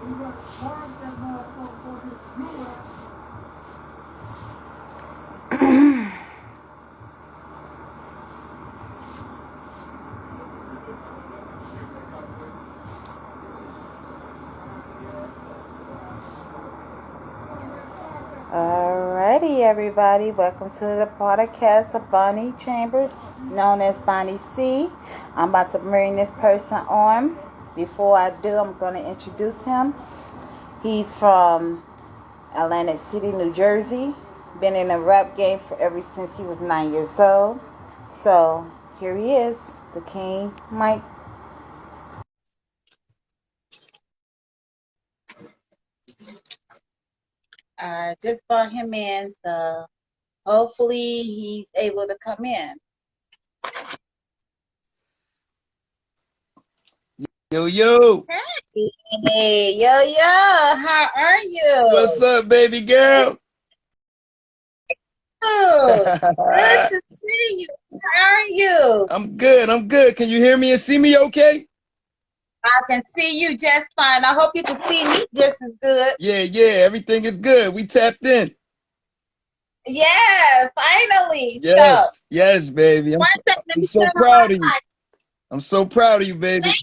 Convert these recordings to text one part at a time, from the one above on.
Alrighty, everybody. Welcome to the podcast of Bonnie Chambers, known as Bonnie C. I'm about to bring this person on. Before I do, I'm going to introduce him. He's from Atlantic City, New Jersey. Been in the rap game for ever since he was 9 years old. So here he is, the King, Mike. I just brought him in, so hopefully he's able to come in. Yo, yo. Hey, yo, how are you? What's up, baby girl? Good to see you. How are you? I'm good. Can you hear me and see me okay? I can see you just fine. I hope you can see me just as good. Yeah, everything is good. We tapped in. Yeah, finally. Yes, baby. I'm so proud of you. I'm so proud of you, baby.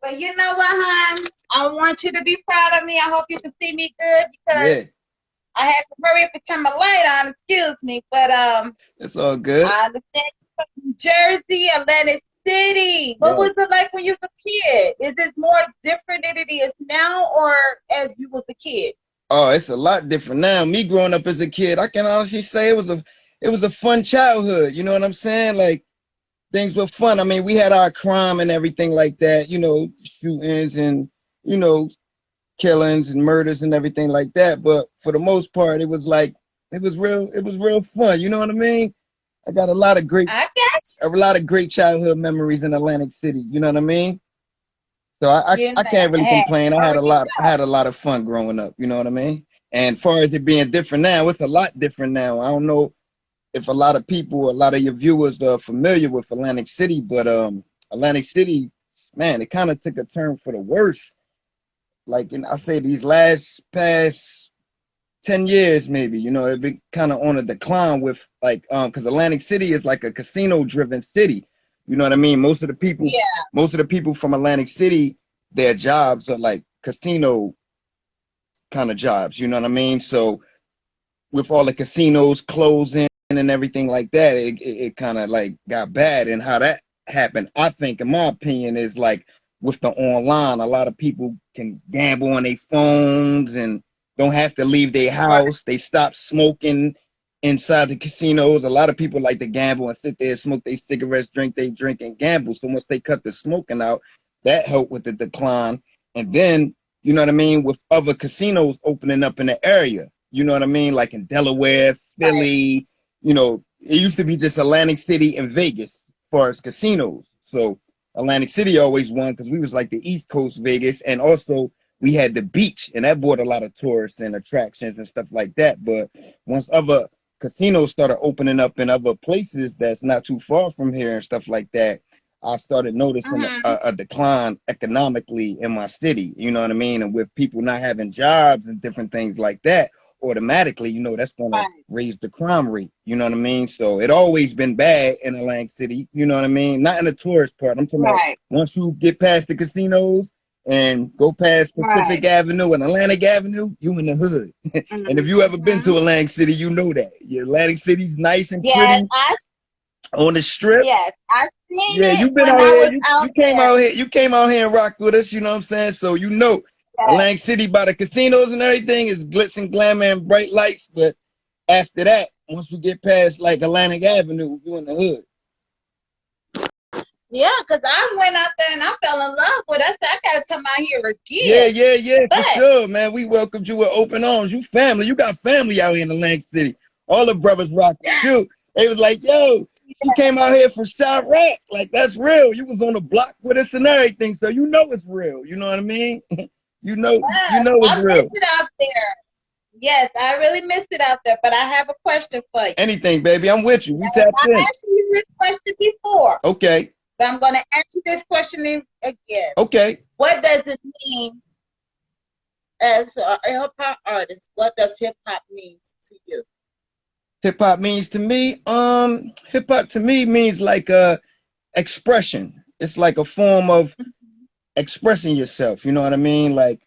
But you know what, hon? I want you to be proud of me. I hope you can see me good because I had to hurry up and turn my light on. Excuse me, but it's all good. I understand you're from New Jersey, Atlantic City. What was it like when you was a kid? Is this more different than it is now, or as you was a kid? Oh, it's a lot different now. Me growing up as a kid, I can honestly say it was a fun childhood. You know what I'm saying? Like, things were fun. I mean, we had our crime and everything like that, shootings and, killings and murders and everything like that. But for the most part, it was real fun. You know what I mean? I got a lot of great childhood memories in Atlantic City. You know what I mean? So I can't really complain. I had a lot of fun growing up. You know what I mean? And as far as it being different now, it's a lot different now. I don't know if a lot of your viewers are familiar with Atlantic City, but Atlantic City, man, it kind of took a turn for the worse. Like, I say these past 10 years, maybe, it been kind of on a decline with because Atlantic City is like a casino driven city. You know what I mean? Most of the people from Atlantic City, their jobs are like casino kind of jobs. You know what I mean? So with all the casinos closing and everything like that, it kind of like got bad. And how that happened, I think, in my opinion, is like with the online, a lot of people can gamble on their phones and don't have to leave their house. They stop smoking inside the casinos. A lot of people like to gamble and sit there, smoke their cigarettes, drink and gamble. So once they cut the smoking out, that helped with the decline. And then, you know what I mean, with other casinos opening up in the area, you know what I mean, like in Delaware, Philly, it used to be just Atlantic City and Vegas as far as casinos. So Atlantic City always won because we was like the East Coast Vegas, and also we had the beach, and that brought a lot of tourists and attractions and stuff like that. But once other casinos started opening up in other places that's not too far from here and stuff like that, I started noticing a decline economically in my city, you know what I mean? And with people not having jobs and different things like that, automatically, that's going to raise the crime rate, you know what I mean? So it always been bad in Atlantic City, you know what I mean? Not in the tourist part. I'm talking about once you get past the casinos and go past Pacific Avenue and Atlantic Avenue, you in the hood. And if you ever been to Atlantic City, you know that. Atlantic City's nice and pretty on the strip. Yes, I've seen it. You've been out here. You came out here and rocked with us, you know what I'm saying? So Atlantic City by the casinos and everything is glitz and glamour and bright lights, but after that, once you get past like Atlantic Avenue, you in the hood. Yeah, because I went out there and I fell in love with us. I gotta come out here again. Yeah, for sure, man. We welcomed you with open arms. You family. You got family out here in Atlantic City. All the brothers rock with you. They was like, yo, you came out here from Chirac. Like, that's real. You was on the block with us and everything, so you know it's real. You know what I mean? you know it's real. I miss it out there. Yes, I really miss it out there, but I have a question for you. Anything, baby. I'm with you. We tapped in. I've asked you this question before. Okay. But I'm going to answer this question again. Okay. What does it mean as a hip hop artist? What does hip hop mean to you? Hip hop means to me, hip hop to me means like expression. It's like a form of expressing yourself. You know what I mean? Like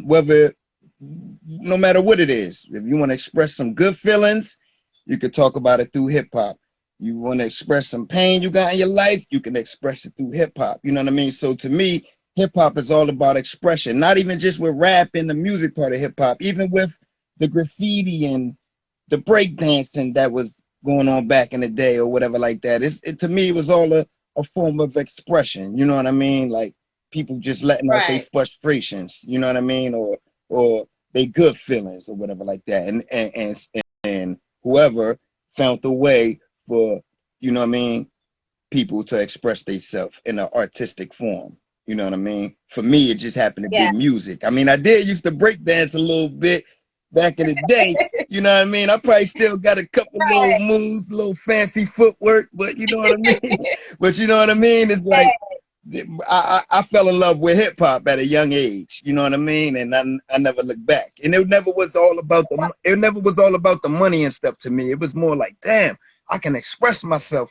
whether, no matter what it is, if you want to express some good feelings, you could talk about it through hip hop. You want to express some pain you got in your life, you can express it through hip hop. You know what I mean? So to me, hip hop is all about expression, not even just with rap and the music part of hip hop, even with the graffiti and the breakdancing that was going on back in the day or whatever like that. To me, it was all a form of expression. You know what I mean? Like people just letting out their frustrations. You know what I mean? Or they good feelings or whatever like that. And whoever found the way for, you know what I mean, people to express themselves in an artistic form. You know what I mean? For me, it just happened to be music. I mean, I did used to break dance a little bit back in the day. You know what I mean? I probably still got a couple little moves, little fancy footwork, but you know what I mean? But you know what I mean? It's like I fell in love with hip hop at a young age. You know what I mean? And I never looked back. And it never was all about the money and stuff to me. It was more like, damn, I can express myself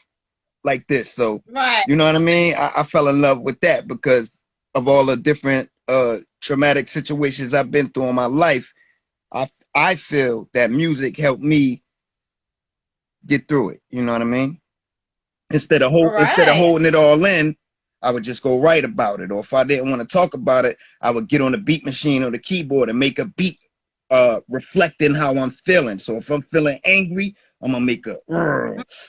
like this. So you know what I mean? I fell in love with that because of all the different traumatic situations I've been through in my life. I feel that music helped me get through it. You know what I mean? Instead of holding it all in, I would just go write about it. Or if I didn't want to talk about it, I would get on the beat machine or the keyboard and make a beat reflecting how I'm feeling. So if I'm feeling angry, I'm gonna make a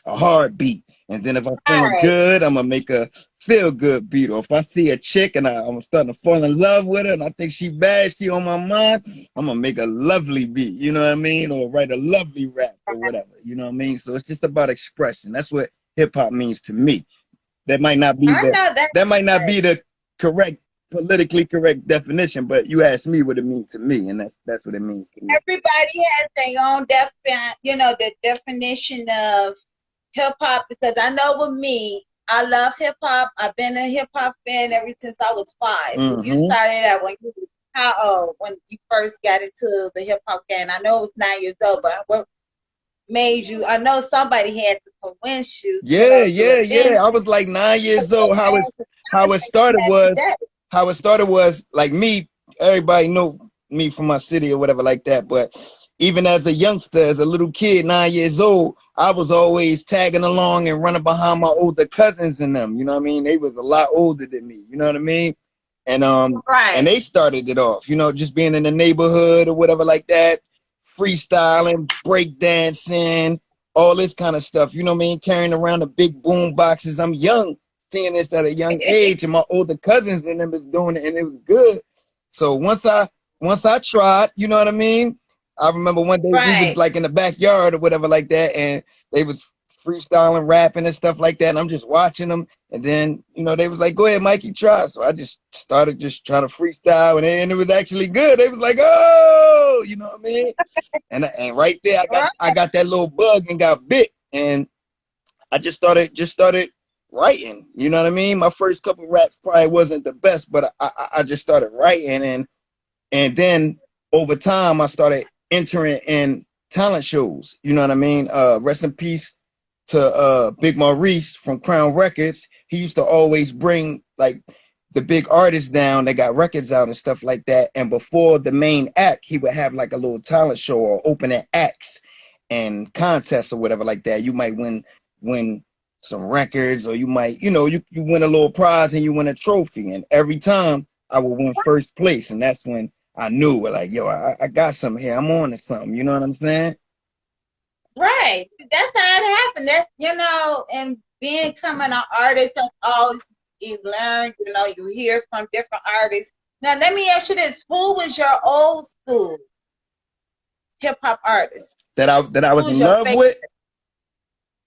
hard beat. And then if I'm feeling good, I'm gonna make a feel good beat. Or if I see a chick and I'm starting to fall in love with her and I think she bad, she on my mind, I'm gonna make a lovely beat, you know what I mean? Or write a lovely rap or whatever, you know what I mean? So it's just about expression. That's what hip hop means to me. That might not be the correct, politically correct definition, but you asked me what it means to me, and that's what it means to me. Everybody has their own the definition of hip hop, because I know with me, I love hip hop. I've been a hip hop fan ever since I was 5. Mm-hmm. You started out when you were how old when you first got into the hip hop game? I know it was 9 years old, but what made you? I know somebody had to convince you. Yeah. I was like 9 years old. How it started was like me. Everybody know me from my city or whatever like that, but even as a youngster, as a little kid, 9 years old, I was always tagging along and running behind my older cousins and them. You know what I mean? They was a lot older than me. You know what I mean? And and they started it off. You know, just being in the neighborhood or whatever like that, freestyling, breakdancing, all this kind of stuff. You know what I mean? Carrying around the big boom boxes. I'm young, seeing this at a young age, and my older cousins and them was doing it, and it was good. So once I tried, you know what I mean? I remember one day we was like in the backyard or whatever like that, and they was freestyling, rapping and stuff like that, and I'm just watching them. And then, you know, they was like, go ahead, Mikey, try. So I just started just trying to freestyle, and it was actually good. They was like, oh, you know what I mean? and right there, I got that little bug and got bit, and I just started writing. You know what I mean? My first couple raps probably wasn't the best, but I just started writing, and then over time I started entering in talent shows. You know what I mean? Rest in peace to Big Maurice from Crown Records. He used to always bring like the big artists down that got records out and stuff like that. And before the main act, he would have like a little talent show or opening acts and contests or whatever like that. You might win some records, or you might, you win a little prize and you win a trophy. And every time I would win first place, and that's when I knew, like, yo, I got something here. I'm on to something. You know what I'm saying? Right. That's how it happened. That's, and becoming an artist, that's all you learn. You hear from different artists. Now, let me ask you this. Who was your old school hip-hop artist? That I was in love with?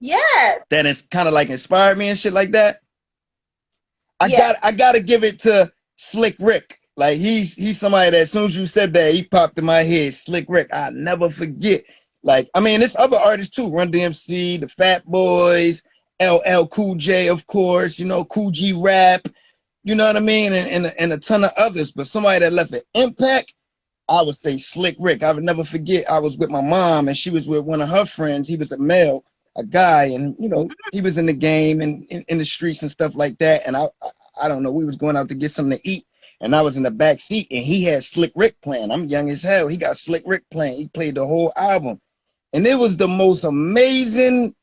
Yes. That is kind of like inspired me and shit like that? I gotta give it to Slick Rick. Like he's somebody that as soon as you said that, he popped in my head. Slick Rick, I'll never forget. Like, I mean, there's other artists too, Run DMC, the Fat Boys, LL Cool J, of course, you know, Cool G Rap, you know what I mean, and a ton of others. But somebody that left an impact, I would say Slick Rick. I would never forget. I was with my mom, and she was with one of her friends. He was a male, a guy, and you know, he was in the game and in the streets and stuff like that. And I don't know. We was going out to get something to eat, and I was in the back seat, and he had Slick Rick playing. I'm young as hell. He got Slick Rick playing. He played the whole album, and it was the most amazing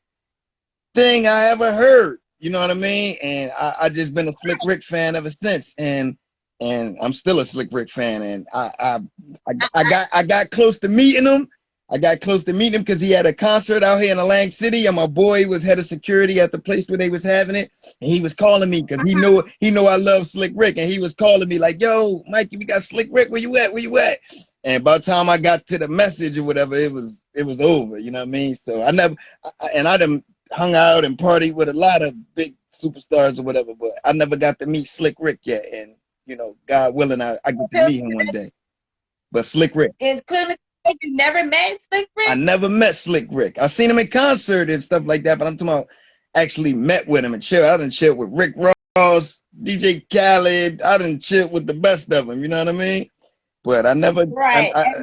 thing I ever heard. You know what I mean? And I just been a Slick Rick fan ever since, and I'm still a Slick Rick fan. And I got close to meeting him. I got close to meeting him because he had a concert out here in Atlantic City, and my boy was head of security at the place where they was having it. And he was calling me because he know I love Slick Rick, and he was calling me like, "Yo, Mikey, we got Slick Rick. Where you at? Where you at?" And by the time I got to the message or whatever, it was over. You know what I mean? So I done hung out and partied with a lot of big superstars or whatever, but I never got to meet Slick Rick yet. And you know, God willing, I get to meet him one day. But Slick Rick. In Cleveland, you never met Slick Rick? I never met Slick Rick. I seen him in concert and stuff like that, but I'm talking about actually met with him and chill. I done chill with Rick Ross, DJ Khaled. I done chill with the best of them. You know what I mean? But I never,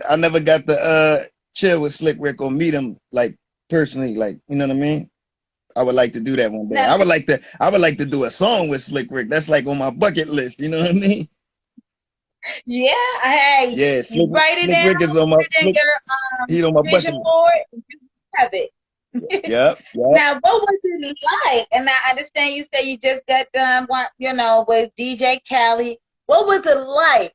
I never got to chill with Slick Rick or meet him like personally. Like, you know what I mean? I would like to do that one day. I would like to do a song with Slick Rick. That's like on my bucket list. You know what I mean? Yeah. Hey. Yeah. Slick Rick is on my. He's on my bucket list. You have it. Yep. Now, what was it like? And I understand you say you just got done, you know, with DJ Khaled. What was it like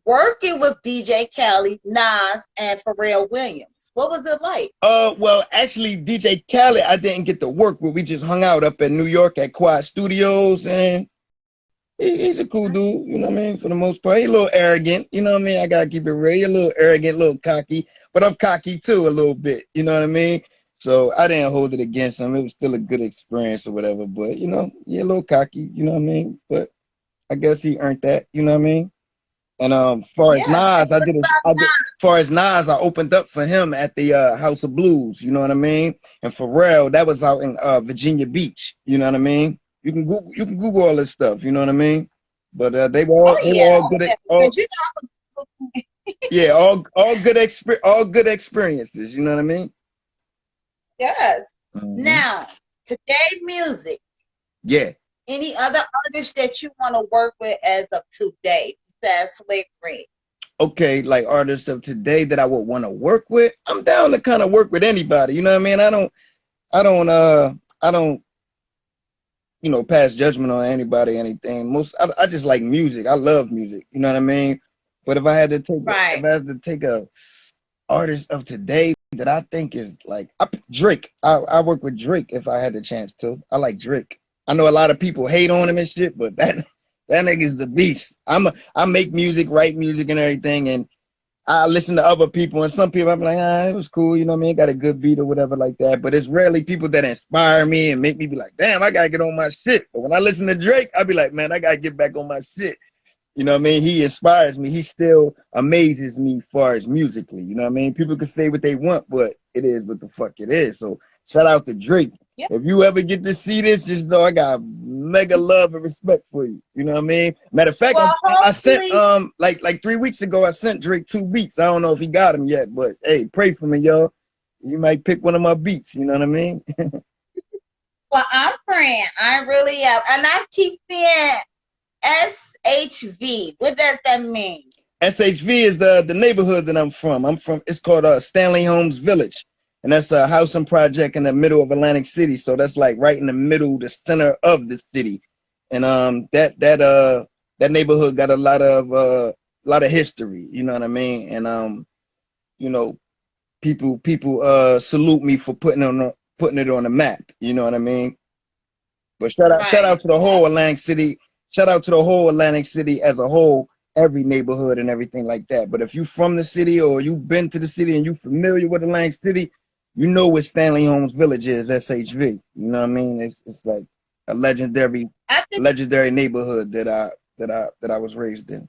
working with DJ Khaled, Nas, and Pharrell Williams? What was it like? Well, actually, DJ Khaled, I didn't get to work with. We just hung out up in New York at Quad Studios, and he's a cool dude, you know what I mean? For the most part, he's a little arrogant, you know what I mean? I gotta keep it real. He's a little arrogant, a little cocky, but I'm cocky too a little bit, you know what I mean? So I didn't hold it against him. It was still a good experience or whatever, but you know, you're a little cocky, you know what I mean? But I guess he earned that, you know what I mean? And far as Nas, I opened up for him at the House of Blues, you know what I mean? And Pharrell, that was out in Virginia Beach, you know what I mean? You can Google all this stuff, you know what I mean? But they were all good all good experiences, you know what I mean? Yes. Mm-hmm. Now, today music. Yeah. Any other artists that you want to work with as of today? Slick Rick. Okay, like artists of today that I would want to work with, I'm down to kind of work with anybody. You know what I mean? I don't, you know, pass judgment on anybody, anything. I just like music. I love music. You know what I mean? But if I had to take a artist of today that I think is like Drake, I work with Drake if I had the chance to. I like Drake. I know a lot of people hate on him and shit, but that nigga's the beast. I make music, write music and everything, and I listen to other people, and some people I'm like, it was cool, you know what I mean? Got a good beat or whatever like that. But it's rarely people that inspire me and make me be like, damn, I gotta get on my shit. But when I listen to Drake, I be like, man, I gotta get back on my shit. You know what I mean? He inspires me. He still amazes me as far as musically. You know what I mean? People can say what they want, but it is what the fuck it is. So shout out to Drake. Yep. If you ever get to see this, just know I got mega love and respect for you. You know what I mean? Matter of fact, I sent like 3 weeks ago, I sent Drake 2 beats. I don't know if he got them yet, but hey, pray for me, y'all. You might pick one of my beats. You know what I mean? Well, I'm praying. I really am, and I keep seeing SHV. What does that mean? SHV is the neighborhood that I'm from. It's called Stanley Holmes Village. And that's a housing project in the middle of Atlantic City. So that's like right in the middle, the center of the city. And that neighborhood got a lot of history, you know what I mean? And you know, people salute me for putting it on the map, you know what I mean? But shout out to the whole Atlantic City. Shout out to the whole Atlantic City as a whole, every neighborhood and everything like that. But if you from the city or you've been to the city and you familiar with Atlantic City, you know what Stanley Holmes Village is, SHV. You know what I mean? It's like a legendary neighborhood that I was raised in.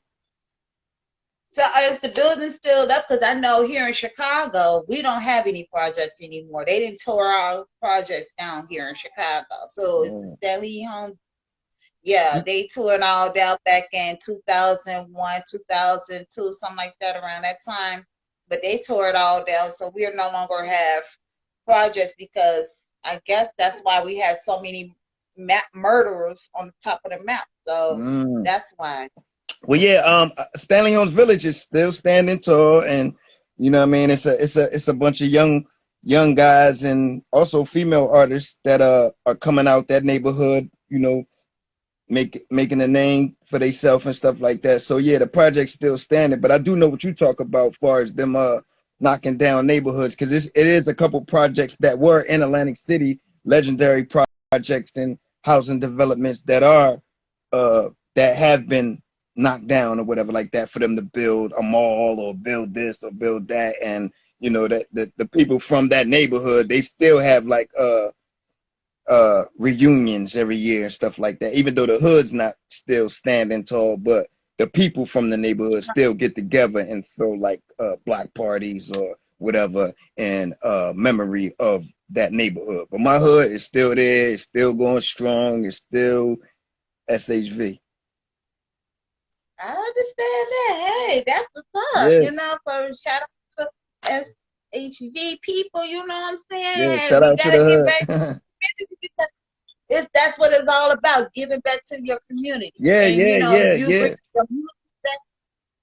So is the building still up? Because I know here in Chicago, we don't have any projects anymore. They didn't tore our projects down here in Chicago. So it's the Mm. Stanley Home. Yeah, they tore it all down back in 2001, 2002, something like that, around that time. But they tore it all down. So we no longer have projects because I guess that's why we have so many murderers on the top of the map. So Mm. that's why. Well, yeah, Stanley Homes Village is still standing tall, and you know what I mean. It's a bunch of young guys and also female artists that are coming out that neighborhood. You know, making a name for themselves and stuff like that. So yeah, the project's still standing. But I do know what you talk about, as far as them knocking down neighborhoods, because it is a couple projects that were in Atlantic City, legendary projects and housing developments that are that have been knocked down or whatever like that, for them to build a mall or build this or build that. And you know that the people from that neighborhood, they still have like reunions every year and stuff like that, even though the hood's not still standing tall. But the people from the neighborhood still get together and throw like block parties or whatever in memory of that neighborhood. But my hood is still there, it's still going strong, it's still SHV. I understand that. Hey, that's what's up. Yeah, You know, for shout out to SHV people, you know what I'm saying? yeah, Hey, shout we out to gotta get back to the hood. the community because that's what it's all about, giving back to your community. Yeah, And you yeah, know, yeah, you bring yeah, the music back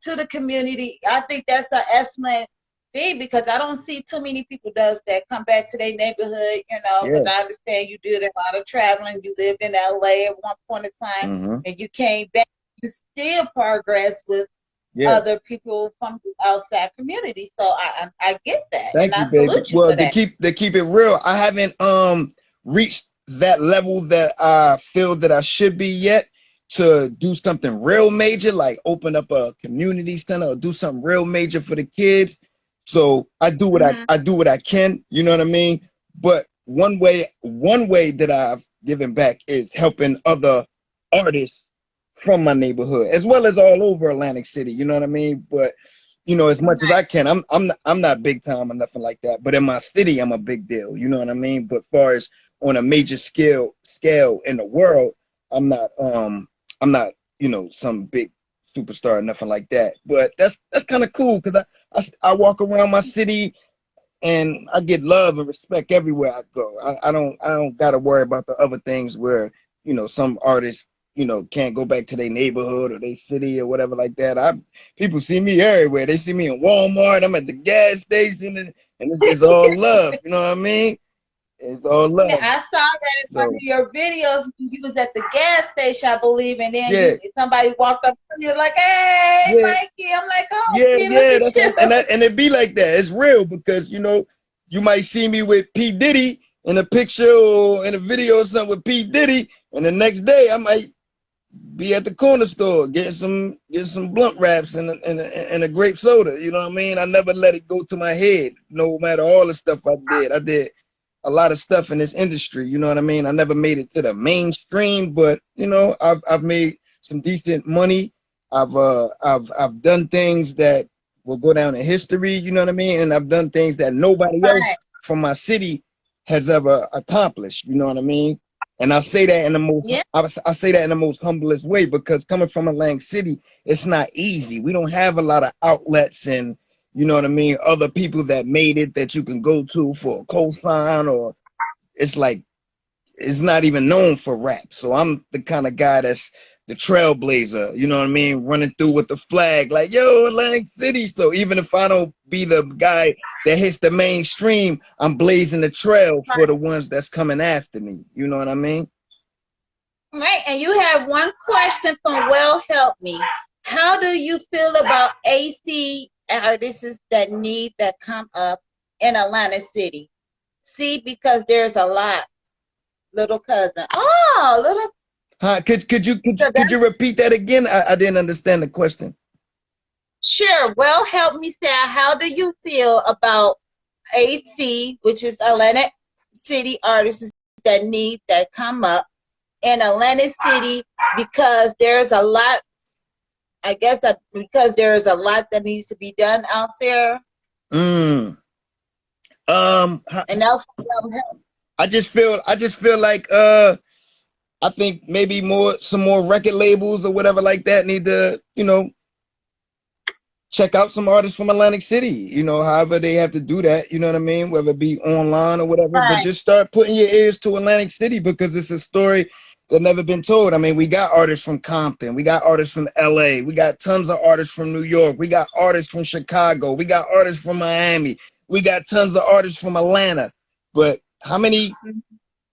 to the community. I think that's an excellent thing because I don't see too many people does that come back to their neighborhood, you know, because yeah. I understand you did a lot of traveling. You lived in LA at one point in time Hmm. and you came back. You still progress with Yeah. other people from the outside community. So I get that, and Thank you, I baby. salute you Well, for that. to keep it real, I haven't reached that level that I feel that I should be yet, to do something real major, like open up a community center or do something real major for the kids. So I do what Mm-hmm. I do what I can, you know what I mean? But one way that I've given back is helping other artists from my neighborhood, as well as all over Atlantic City, you know what I mean? But you know, as much as I can. I'm not big time or nothing like that. But in my city, I'm a big deal. You know what I mean? But far as on a major scale in the world, I'm not I'm not, you know, some big superstar or nothing like that. But that's kind of cool, because I walk around my city and I get love and respect everywhere I go. I don't gotta worry about the other things where, you know, some artists, you know, can't go back to their neighborhood or their city or whatever like that. People see me everywhere. They see me in Walmart, I'm at the gas station, and it's all love. You know what I mean? It's all Yeah, love. I saw that in one of So your videos when you was at the gas station, I believe, and then yeah, somebody walked up to you like, "Hey, yeah, Mikey." I'm like, "Oh, yeah, see, look yeah. at you." And it be like that. It's real, because you know, you might see me with P Diddy in a picture or in a video or something with P Diddy, and the next day I might be at the corner store getting some blunt wraps and a grape soda. You know what I mean? I never let it go to my head, no matter all the stuff I did. I did a lot of stuff in this industry. You know what I mean? I never made it to the mainstream, but you know, I've made some decent money. I've done things that will go down in history. You know what I mean? And I've done things that nobody else Right. from my city has ever accomplished. You know what I mean? And I say that in the most Yeah. I say that in the most humblest way, because coming from Atlantic City, it's not easy. We don't have a lot of outlets and, you know what I mean, other people that made it that you can go to for a cosign, or it's like it's not even known for rap. So I'm the kind of guy that's the trailblazer, you know what I mean, running through with the flag, like, yo, Atlantic City. So even if I don't be the guy that hits the mainstream, I'm blazing the trail for the ones that's coming after me. You know what I mean? Right. And you have one question from Well Help Me. How do you feel about AC artists that need that come up in Atlanta City? See, because there's a lot, little cousin. Oh, little. Huh? So Could you that's repeat that again? I didn't understand the question. sure. Well, help me say, how do you feel about AC, which is Atlanta City artists that need that come up in Atlanta City because there's a lot I guess that because there is a lot that needs to be done out there, Mm. and that's what will help. I just feel like I think maybe some more record labels or whatever like that need to, check out some artists from Atlantic City, however they have to do that, you know what I mean? Whether it be online or whatever, but Right, just start putting your ears to Atlantic City because it's a story that never been told. I mean, we got artists from Compton, we got artists from LA, we got tons of artists from New York, we got artists from Chicago, we got artists from Miami, we got tons of artists from Atlanta. But how many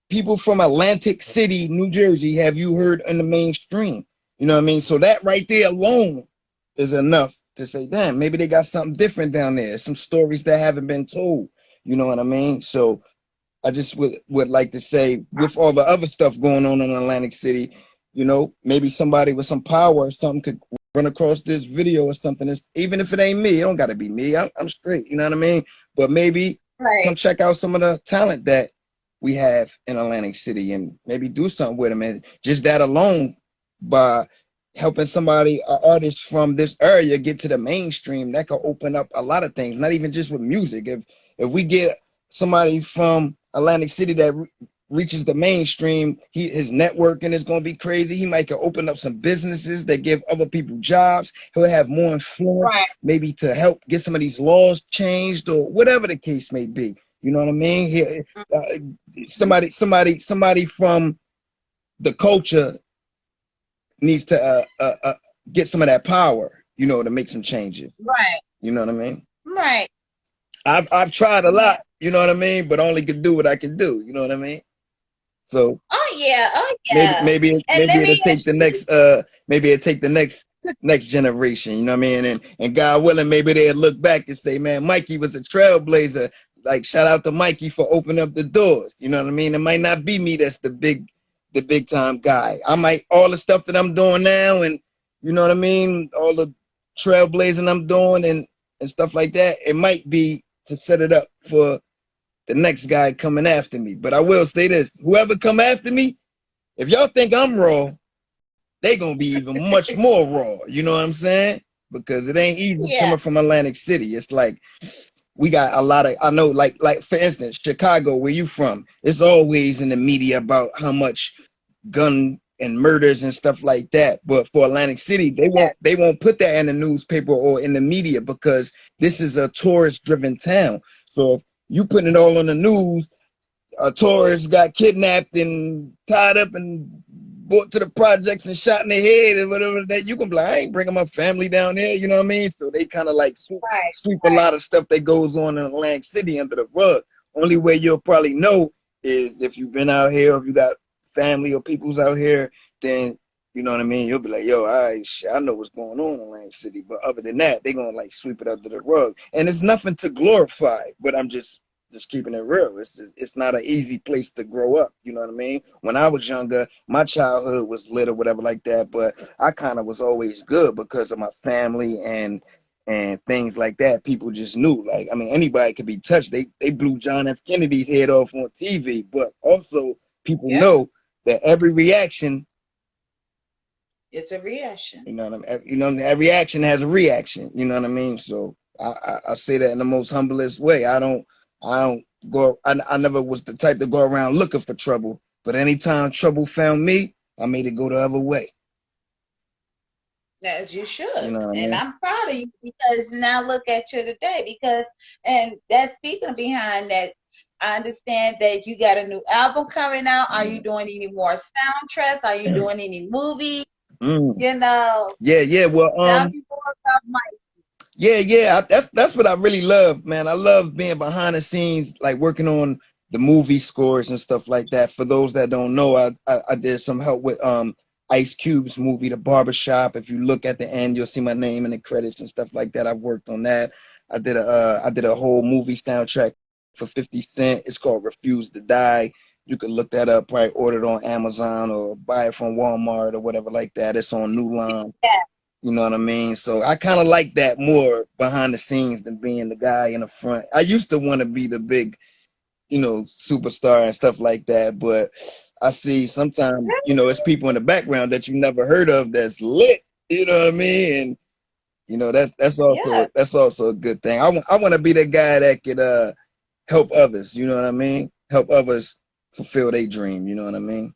people from Atlantic City, New Jersey, have you heard in the mainstream? You know what I mean? So that right there alone is enough to say, damn, maybe they got something different down there, some stories that haven't been told. You know what I mean? So I just would like to say, with all the other stuff going on in Atlantic City, maybe somebody with some power or something could run across this video or something. Even if it ain't me, it don't got to be me. I'm straight. You know what I mean? But maybe come right. check out some of the talent that we have in Atlantic City and maybe do something with them. And just that alone, by helping somebody, an artist from this area, get to the mainstream, that could open up a lot of things. Not even just with music. If we get somebody from Atlantic City that reaches the mainstream, his networking is going to be crazy. He might could open up some businesses that give other people jobs. He'll have more influence, Right. maybe to help get some of these laws changed or whatever the case may be. You know what I mean? Somebody from the culture needs to get some of that power, to make some changes. Right. You know what I mean? Right. I've tried a Yeah. lot, you know what I mean, but only could do what I can do. You know what I mean? So Oh yeah. Oh maybe yeah. maybe And maybe let it'll me take ask the you. next next generation, you know what I mean? And God willing, maybe they'll look back and say, man, Mikey was a trailblazer. Like shout out to Mikey for opening up the doors. You know what I mean? It might not be me that's the big time guy. I might all the stuff that I'm doing now and you know what I mean, all the trailblazing I'm doing and stuff like that, it might be to set it up for the next guy coming after me. But I will say this, whoever come after me, if y'all think I'm raw, they gonna be even much more raw. You know what I'm saying? Because it ain't easy Yeah. coming from Atlantic City. It's like we got a lot of I know like for instance, Chicago, where you from, it's always in the media about how much gun and murders and stuff like that. But for Atlantic City, Yeah. they won't put that in the newspaper or in the media because this is a tourist driven town. So if you putting it all on the news, a tourist got kidnapped and tied up and brought to the projects and shot in the head and whatever that you can be like, I ain't bringing my family down there, you know what I mean? So they kind of like Right. sweep a Right. lot of stuff that goes on in Atlantic City under the rug. Only way you'll probably know is if you've been out here, or if you got family or people's out here, then you know what I mean? You'll be like, yo, I know what's going on in Atlantic City. But other than that, they're gonna like sweep it under the rug. And it's nothing to glorify, but I'm just keeping it real. It's not an easy place to grow up. You know what I mean? When I was younger, my childhood was lit or whatever like that, but I kind of was always good because of my family and things like that. People just knew. Like, I mean, anybody could be touched. They blew John F. Kennedy's head off on TV, but also people Yeah. know that every reaction, It's a reaction. you know what I mean? Every action has a reaction. You know what I mean? So I say that in the most humblest way. I don't go. I never was the type to go around looking for trouble. But anytime trouble found me, I made it go the other way. As you You should. know what I And mean? I'm proud of you because now look at you today. Because and that's speaking behind that. I understand that you got a new album coming out. Are you Mm. doing any more soundtracks? Are you doing any movies? Mm. You know, Yeah. Well, tell me more about my. yeah. That's what I really love, man. I love being behind the scenes, like working on the movie scores and stuff like that. For those that don't know, I did some help with Ice Cube's movie, The Barbershop. If you look at the end, you'll see my name in the credits and stuff like that. I've worked on that. I did a whole movie soundtrack for 50 Cent. It's called Refuse to Die. You can look that up, probably order it on Amazon or buy it from Walmart or whatever like that. It's on New Line. Yeah. You know what I mean? So I kind of like that more behind the scenes than being the guy in the front. I used to want to be the big, superstar and stuff like that, but I see sometimes, it's people in the background that you never heard of that's lit. You know what I mean? And you know, that's Yeah. also a good thing. I want to be the guy that could help others. You know what I mean? Help others fulfill their dream. You know what I mean?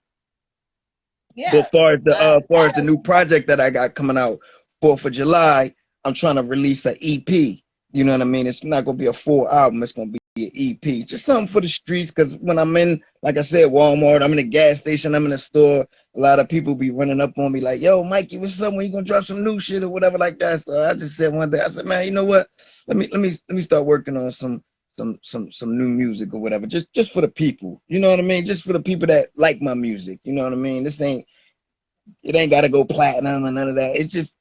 But Yeah. far as the new project that I got coming out 4th of July, I'm trying to release an EP. You know what I mean? It's not gonna be a full album. It's gonna be an EP, just something for the streets. Because when I'm in, like I said, Walmart, I'm in a gas station, I'm in a store. A lot of people be running up on me like, "Yo, Mikey, what's up? When you gonna drop some new shit or whatever like that?" So I just said one day, I said, "Man, you know what? Let me start working on some new music or whatever, just for the people. You know what I mean? Just for the people that like my music. You know what I mean? It ain't got to go platinum and none of that. It's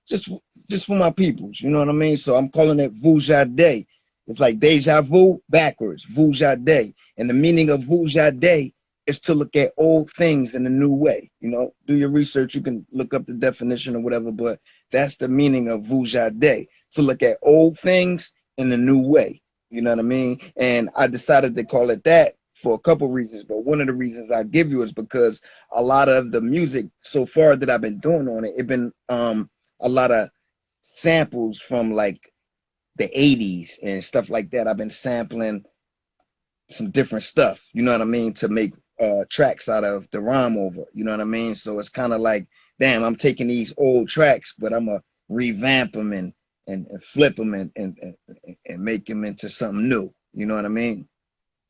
just for my peoples. You know what I mean? So I'm calling it Vuja Day. It's like deja vu backwards, Vuja Day. And the meaning of Vuja Day is to look at old things in a new way. You know, do your research. You can look up the definition or whatever, but that's the meaning of Vuja Day, to look at old things in a new way. You know what I mean? And I decided to call it that for a couple reasons, but one of the reasons I give you is because a lot of the music so far that I've been doing on it, it been a lot of samples from like the 80s and stuff like that. I've been sampling some different stuff, you know what I mean, to make tracks out of the rhyme over, you know what I mean? So it's kind of like, damn, I'm taking these old tracks, but I'm going to revamp them and flip them and make them into something new, you know what I mean?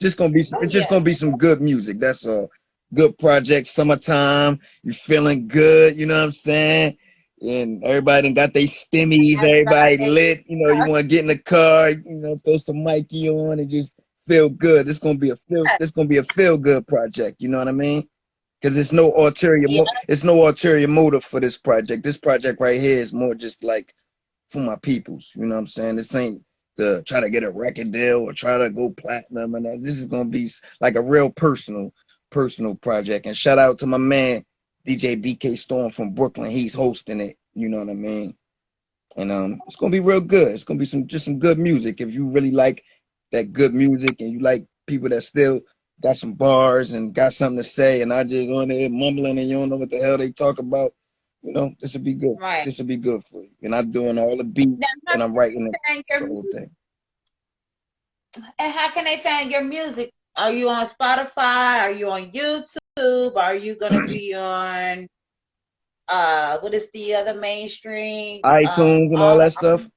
Oh It's just gonna yes. be some good music. That's all. Good project, summertime. You feeling good? You know what I'm saying? And everybody done got their stimmies. That's Everybody right. lit. You know, you want to get in the car. You know, throw some Mikey on and just feel good. This gonna be a feel good project. You know what I mean? Because Yeah. it's no ulterior motive for this project. This project right here is more just like for my peoples. You know what I'm saying? This ain't to try to get a record deal or try to go platinum, and this is gonna be like a real personal project. And shout out to my man DJ BK Storm from Brooklyn. He's hosting it. You know what I mean? And it's gonna be real good. It's gonna be some good music. If you really like that good music and you like people that still got some bars and got something to say, and I just on there mumbling and you don't know what the hell they talk about, you know, this would be good. Right. This would be good for you. And I'm doing all the Now, beats how and I'm can writing they find your the whole music? thing. And how can they find your music? Are you on Spotify? Are you on YouTube? Are you gonna be on what is the other mainstream iTunes and all all that stuff.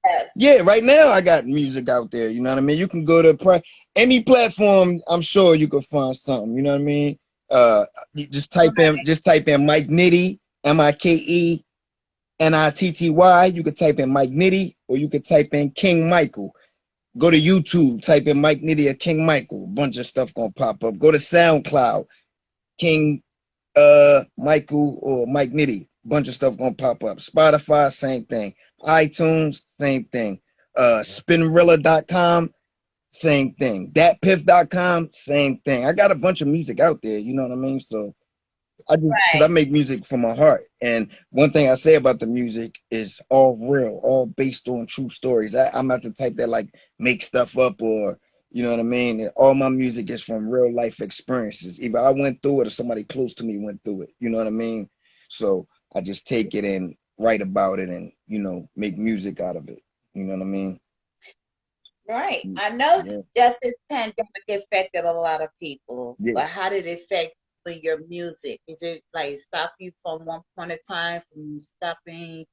yes. Yeah, right now I got music out there. You know what I mean? You can go to any platform. I'm sure you can find something. You know what I mean? You just type in Mike Nitty, MikeNitty. You could type in Mike Nitty, or you could type in King Michael. Go to YouTube, type in Mike Nitty or King Michael. A bunch of stuff gonna pop up. Go to SoundCloud, King Michael or Mike Nitty. Bunch of stuff gonna pop up. Spotify, same thing. iTunes, same thing. Spinrilla.com, same thing. Datpiff.com, same thing. I got a bunch of music out there, you know what I mean? So because I Right. make music from my heart. And one thing I say about the music is all real, all based on true stories. I'm not the type that like make stuff up or, you know what I mean? All my music is from real life experiences. Either I went through it or somebody close to me went through it. You know what I mean? So I just take it and write about it and, you know, make music out of it. You know what I mean? Right. I know Yeah. that this pandemic affected a lot of people, Yeah. but how did it affect your music? Is it like stop you from one point of time from stopping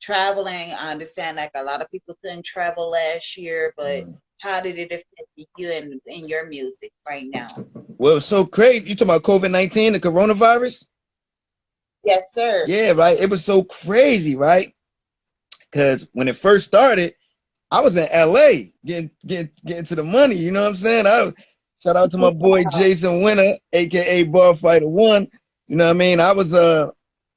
traveling? I understand like a lot of people couldn't travel last year, but Mm. how did it affect you and in your music right now? Well, it's so crazy. You talking about COVID-19, the coronavirus? Yes, sir. Yeah, right. It was so crazy, right? Because when it first started, I was in LA getting to the money. You know what I'm saying? Shout out to my boy Jason Winter, aka Bar Fighter One. You know what I mean?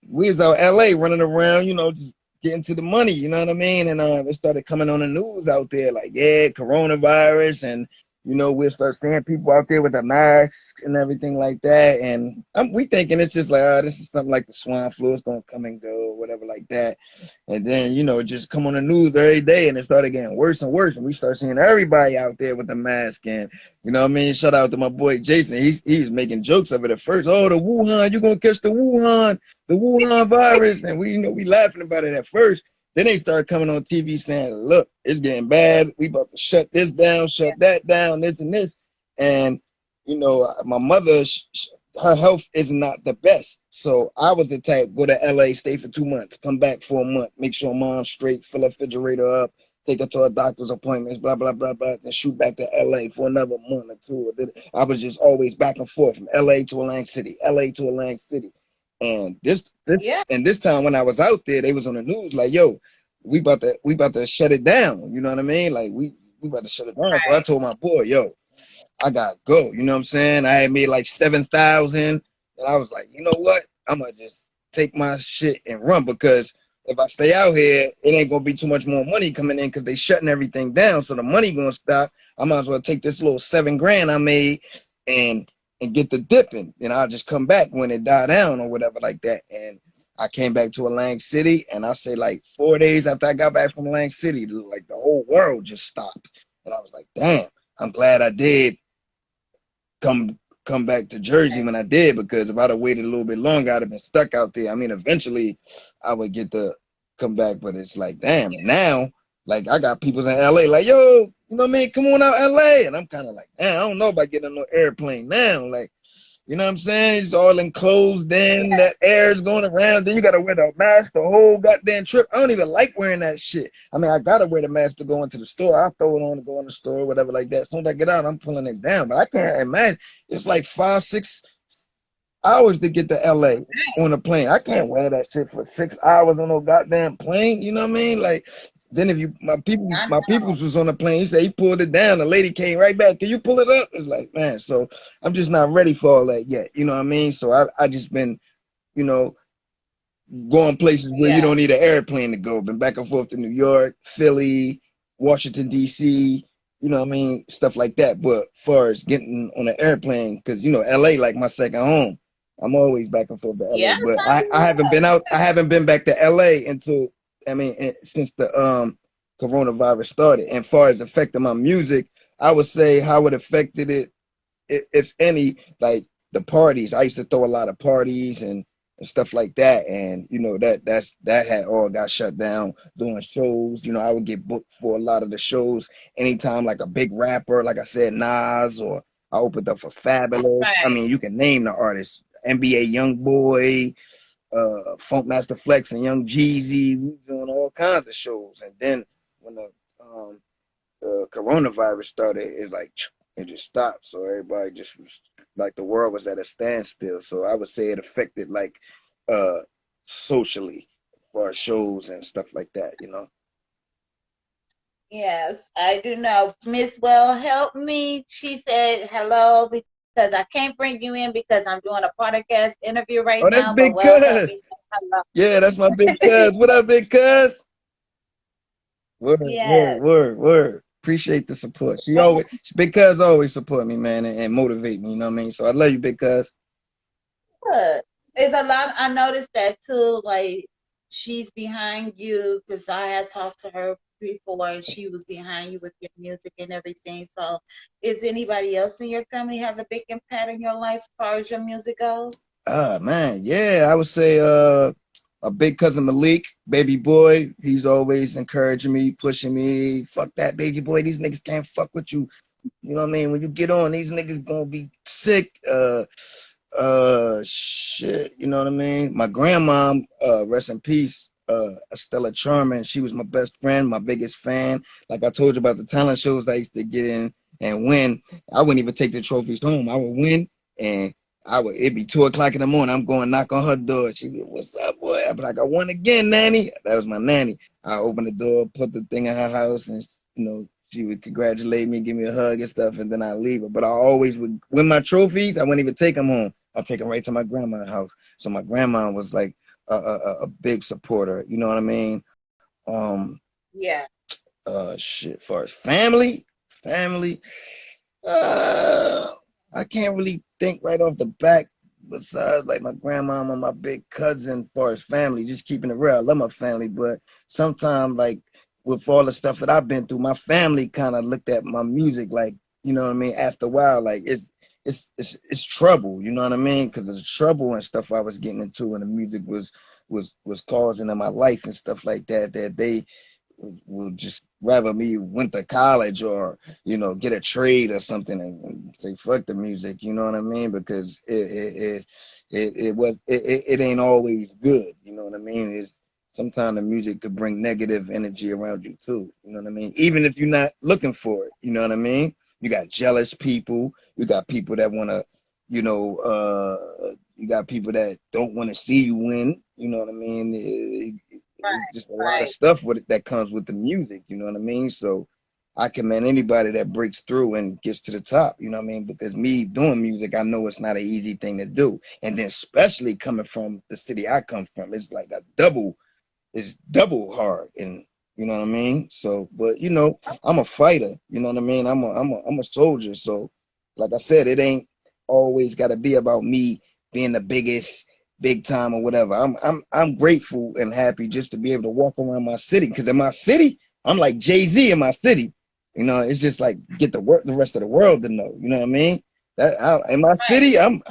We was out LA running around, you know, just getting to the money. You know what I mean? And it started coming on the news out there, like coronavirus, and you know we'll start seeing people out there with the masks and everything like that. And we thinking it's just like, oh, this is something like the swine flu. It's gonna come and go, or whatever like that. And then, you know, just come on the news every day and it started getting worse and worse. And we start seeing everybody out there with the mask. And, you know what I mean? Shout out to my boy Jason. He was making jokes of it at first. Oh, the Wuhan, you're going to catch the Wuhan. the Wuhan virus, and we laughing about it at first. Then they started coming on TV saying, look, it's getting bad. We about to shut this down, Yeah. shut that down, this and this. And, my mother, her health is not the best. So I was the type, go to LA, stay for 2 months, come back for a month, make sure mom's straight, fill her refrigerator up, take her to a doctor's appointments, blah, blah, blah, blah, and shoot back to LA for another month or two. I was just always back and forth from LA to Atlantic City, LA to Atlantic City. And Yeah. this time when I was out there, they was on the news like, yo, we about to shut it down. You know what I mean? Like we about to shut it down. So I Right. told my boy, yo, I gotta go. You know what I'm saying? I had made like 7,000, and I was like, you know what? I'm gonna just take my shit and run, because if I stay out here, it ain't gonna be too much more money coming in because they shutting everything down. So the money gonna stop. I might as well take this little 7 grand I made and get the dipping. And I'll just come back when it die down or whatever like that. And I came back to Atlantic City, and I say like 4 days after I got back from Atlantic City, like the whole world just stopped. And I was like, damn, I'm glad I did come back to Jersey when I did, because if I'd have waited a little bit longer, I'd have been stuck out there. I mean, eventually I would get to come back, but it's like, damn, now, like, I got people in LA like, yo, you know what I mean? Come on out LA. And I'm kind of like, man, I don't know about getting on no airplane now. Like, you know what I'm saying? It's all enclosed in, that air is going around. Then you got to wear the mask the whole goddamn trip. I don't even like wearing that shit. I mean, I got to wear the mask to go into the store. I throw it on to go in the store, whatever like that. As soon as I get out, I'm pulling it down. But I can't imagine. It's like 5, 6 hours to get to LA on a plane. I can't wear that shit for 6 hours on no goddamn plane. You know what I mean? Like, then if you I my know. peoples was on the plane, he said he pulled it down. The lady came right back. Can you pull it up? It's like, man, so I'm just not ready for all that yet. You know what I mean? So I just been, you know, going places where you Yeah. don't need an airplane to go. Been back and forth to New York, Philly, Washington D.C. You know what I mean? Stuff like that. But as far as getting on an airplane, because LA like my second home. I'm always back and forth to LA. Yes, But I I haven't been out. I haven't been back to LA until, I mean, since the coronavirus started. And as far as affecting my music, I would say how it affected it, if any, like the parties. I used to throw a lot of parties and stuff like that, and that had all got shut down. Doing shows, I would get booked for a lot of the shows anytime, like a big rapper, like I said, Nas, or I opened up for Fabulous. I right. mean, you can name the artists: NBA YoungBoy, Funk Master Flex, and Young Jeezy. We were doing all kinds of shows, and then when the coronavirus started, it just stopped. So everybody just was like, the world was at a standstill. So I would say it affected, like, uh socially, for shows and stuff like that. Yes, I do know. Miss Well help me. She said hello because I can't bring you in because I'm doing a podcast interview right Oh, now, that's but Well Big help me Cuz. say hello. Yeah, that's my Big Cuz. What up, Big Cuz? Word, word, Yes. word, word. Appreciate the support. Big Cuz always support me, man, and motivate me. You know what I mean? So I love you, Big Cuz. Good. It's a lot. I noticed that too. Like she's behind you because I had talked to her before, and she was behind you with your music and everything. So, is anybody else in your family have a big impact in your life as far as your music goes? Ah, man, yeah, I would say a big cousin Malik, baby boy. He's always encouraging me, pushing me. Fuck that, baby boy. These niggas can't fuck with you. You know what I mean? When you get on, these niggas gonna be sick. Shit. You know what I mean? My grandma, rest in peace, Estella Charman. She was my best friend, my biggest fan. Like I told you about the talent shows I used to get in and win. I wouldn't even take the trophies home. I would win, and it'd be 2 o'clock in the morning. I'm going knock on her door. She'd be, what's up, boy? I'd be like, I won again, nanny. That was my nanny. I open the door, put the thing in her house, and she would congratulate me, give me a hug and stuff, and then I leave her. But I always would win my trophies. I wouldn't even take them home. I'll take them right to my grandma's house. So my grandma was like a big supporter. You know what I mean? Um, Yeah. shit. Far as family, uh, I can't really think right off the back. Besides, like, my grandmama, my big cousin, far as family, just keeping it real. I love my family, but sometimes, like, with all the stuff that I've been through, my family kind of looked at my music like, you know what I mean? After a while, like, it's trouble, you know what I mean? Because of the trouble and stuff I was getting into, and the music was causing in my life and stuff like that. That they will just rather me went to college or get a trade or something and say fuck the music, you know what I mean? Because it ain't always good, you know what I mean? It's sometimes the music could bring negative energy around you too, you know what I mean? Even if you're not looking for it, you know what I mean? You got jealous people, you got people that want to, you got people that don't want to see you win, you know what I mean? It's just a lot of Right. stuff with it that comes with the music, you know what I mean? So I commend anybody that breaks through and gets to the top, you know what I mean? Because me doing music, I know it's not an easy thing to do. And then especially coming from the city I come from, it's like it's double hard, and you know what I mean. So, but I'm a fighter. You know what I mean. I'm a soldier. So, like I said, it ain't always got to be about me being the biggest, big time or whatever. I'm grateful and happy just to be able to walk around my city, because in my city, I'm like Jay-Z in my city. It's just like get the rest of the world to know. You know what I mean? In my Right. city, I'm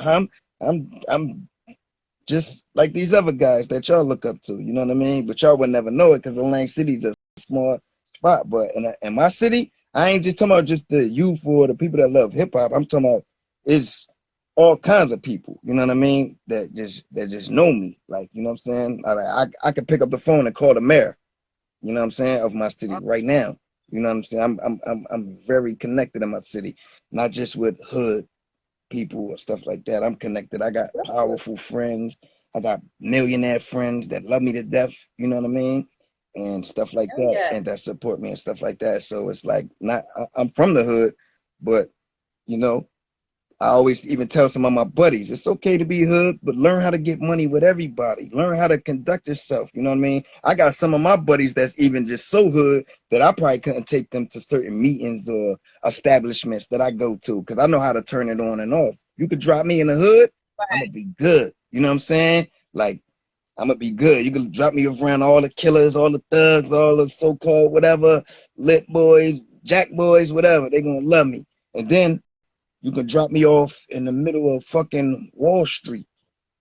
just like these other guys that y'all look up to, you know what I mean? But y'all would never know it because Lang City's a small spot. But in my city, I ain't just talking about just the youth or the people that love hip hop. I'm talking about it's all kinds of people, you know what I mean? That just know me, like you know what I'm saying. I could pick up the phone and call the mayor, you know what I'm saying, of my city right now. You know what I'm saying? I'm very connected in my city, not just with hood people and stuff like that. I'm connected. I got powerful friends. I got millionaire friends that love me to death. You know what I mean? And stuff like Oh that, yeah. and that support me and stuff like that. So it's like not. I'm from the hood, but you know, I always even tell some of my buddies, it's okay to be hood, but learn how to get money with everybody. Learn how to conduct yourself. You know what I mean? I got some of my buddies that's even just so hood that I probably couldn't take them to certain meetings or establishments that I go to because I know how to turn it on and off. You could drop me in the hood, I'm gonna Right. be good. You know what I'm saying? Like I'm gonna be good. You can drop me around all the killers, all the thugs, all the so-called whatever, lit boys, jack boys, whatever. They gonna love me. And then you can drop me off in the middle of fucking Wall Street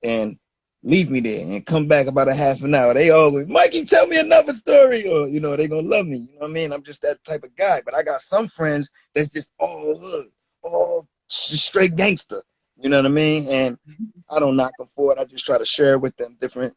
and leave me there and come back about a half an hour. They always, Mikey, tell me another story. Or, they going to love me. You know what I mean? I'm just that type of guy. But I got some friends that's just all hood, all straight gangster. You know what I mean? And I don't knock them for it. I just try to share with them different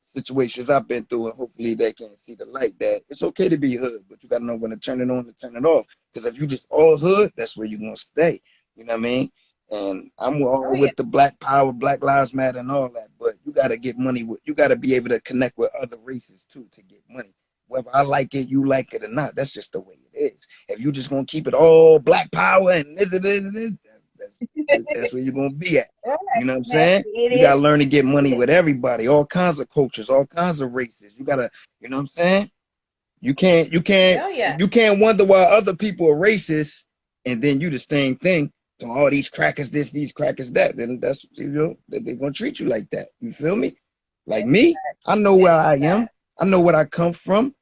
situations I've been through, and hopefully they can see the light that it's okay to be hood, but you got to know when to turn it on and turn it off. Because if you just all hood, that's where you're going to stay. You know what I mean? And I'm Oh all yeah. with the Black Power, Black Lives Matter, and all that. But you got to get money with. You got to be able to connect with other races too to get money. Whether I like it, you like it or not, that's just the way it is. If you just gonna keep it all Black Power and this, that's where you're gonna be at. All You right. know what I'm saying? Exactly. It You gotta is. learn to get money It with everybody, all kinds of cultures, all kinds of races. You gotta, you know what I'm saying? You can't, you is. can't, Oh yeah. you can't wonder why other people are racist, and then you the same thing. So all these crackers this, these crackers that. Then that's they're gonna treat you like that. You feel me? Like me, I know where I am. Exactly. I know where I come from,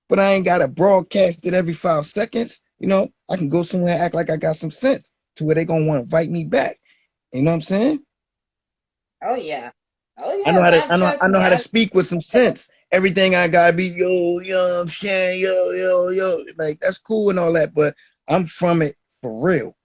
but I ain't gotta broadcast it every 5 seconds. I can go somewhere and act like I got some sense to where they gonna want to invite me back. You know what I'm saying? Oh yeah. Oh I know yes. how to I I know trust I know me. how to I speak with some sense. Everything I gotta be yo, I'm saying yo. Like that's cool and all that, but I'm from it for real.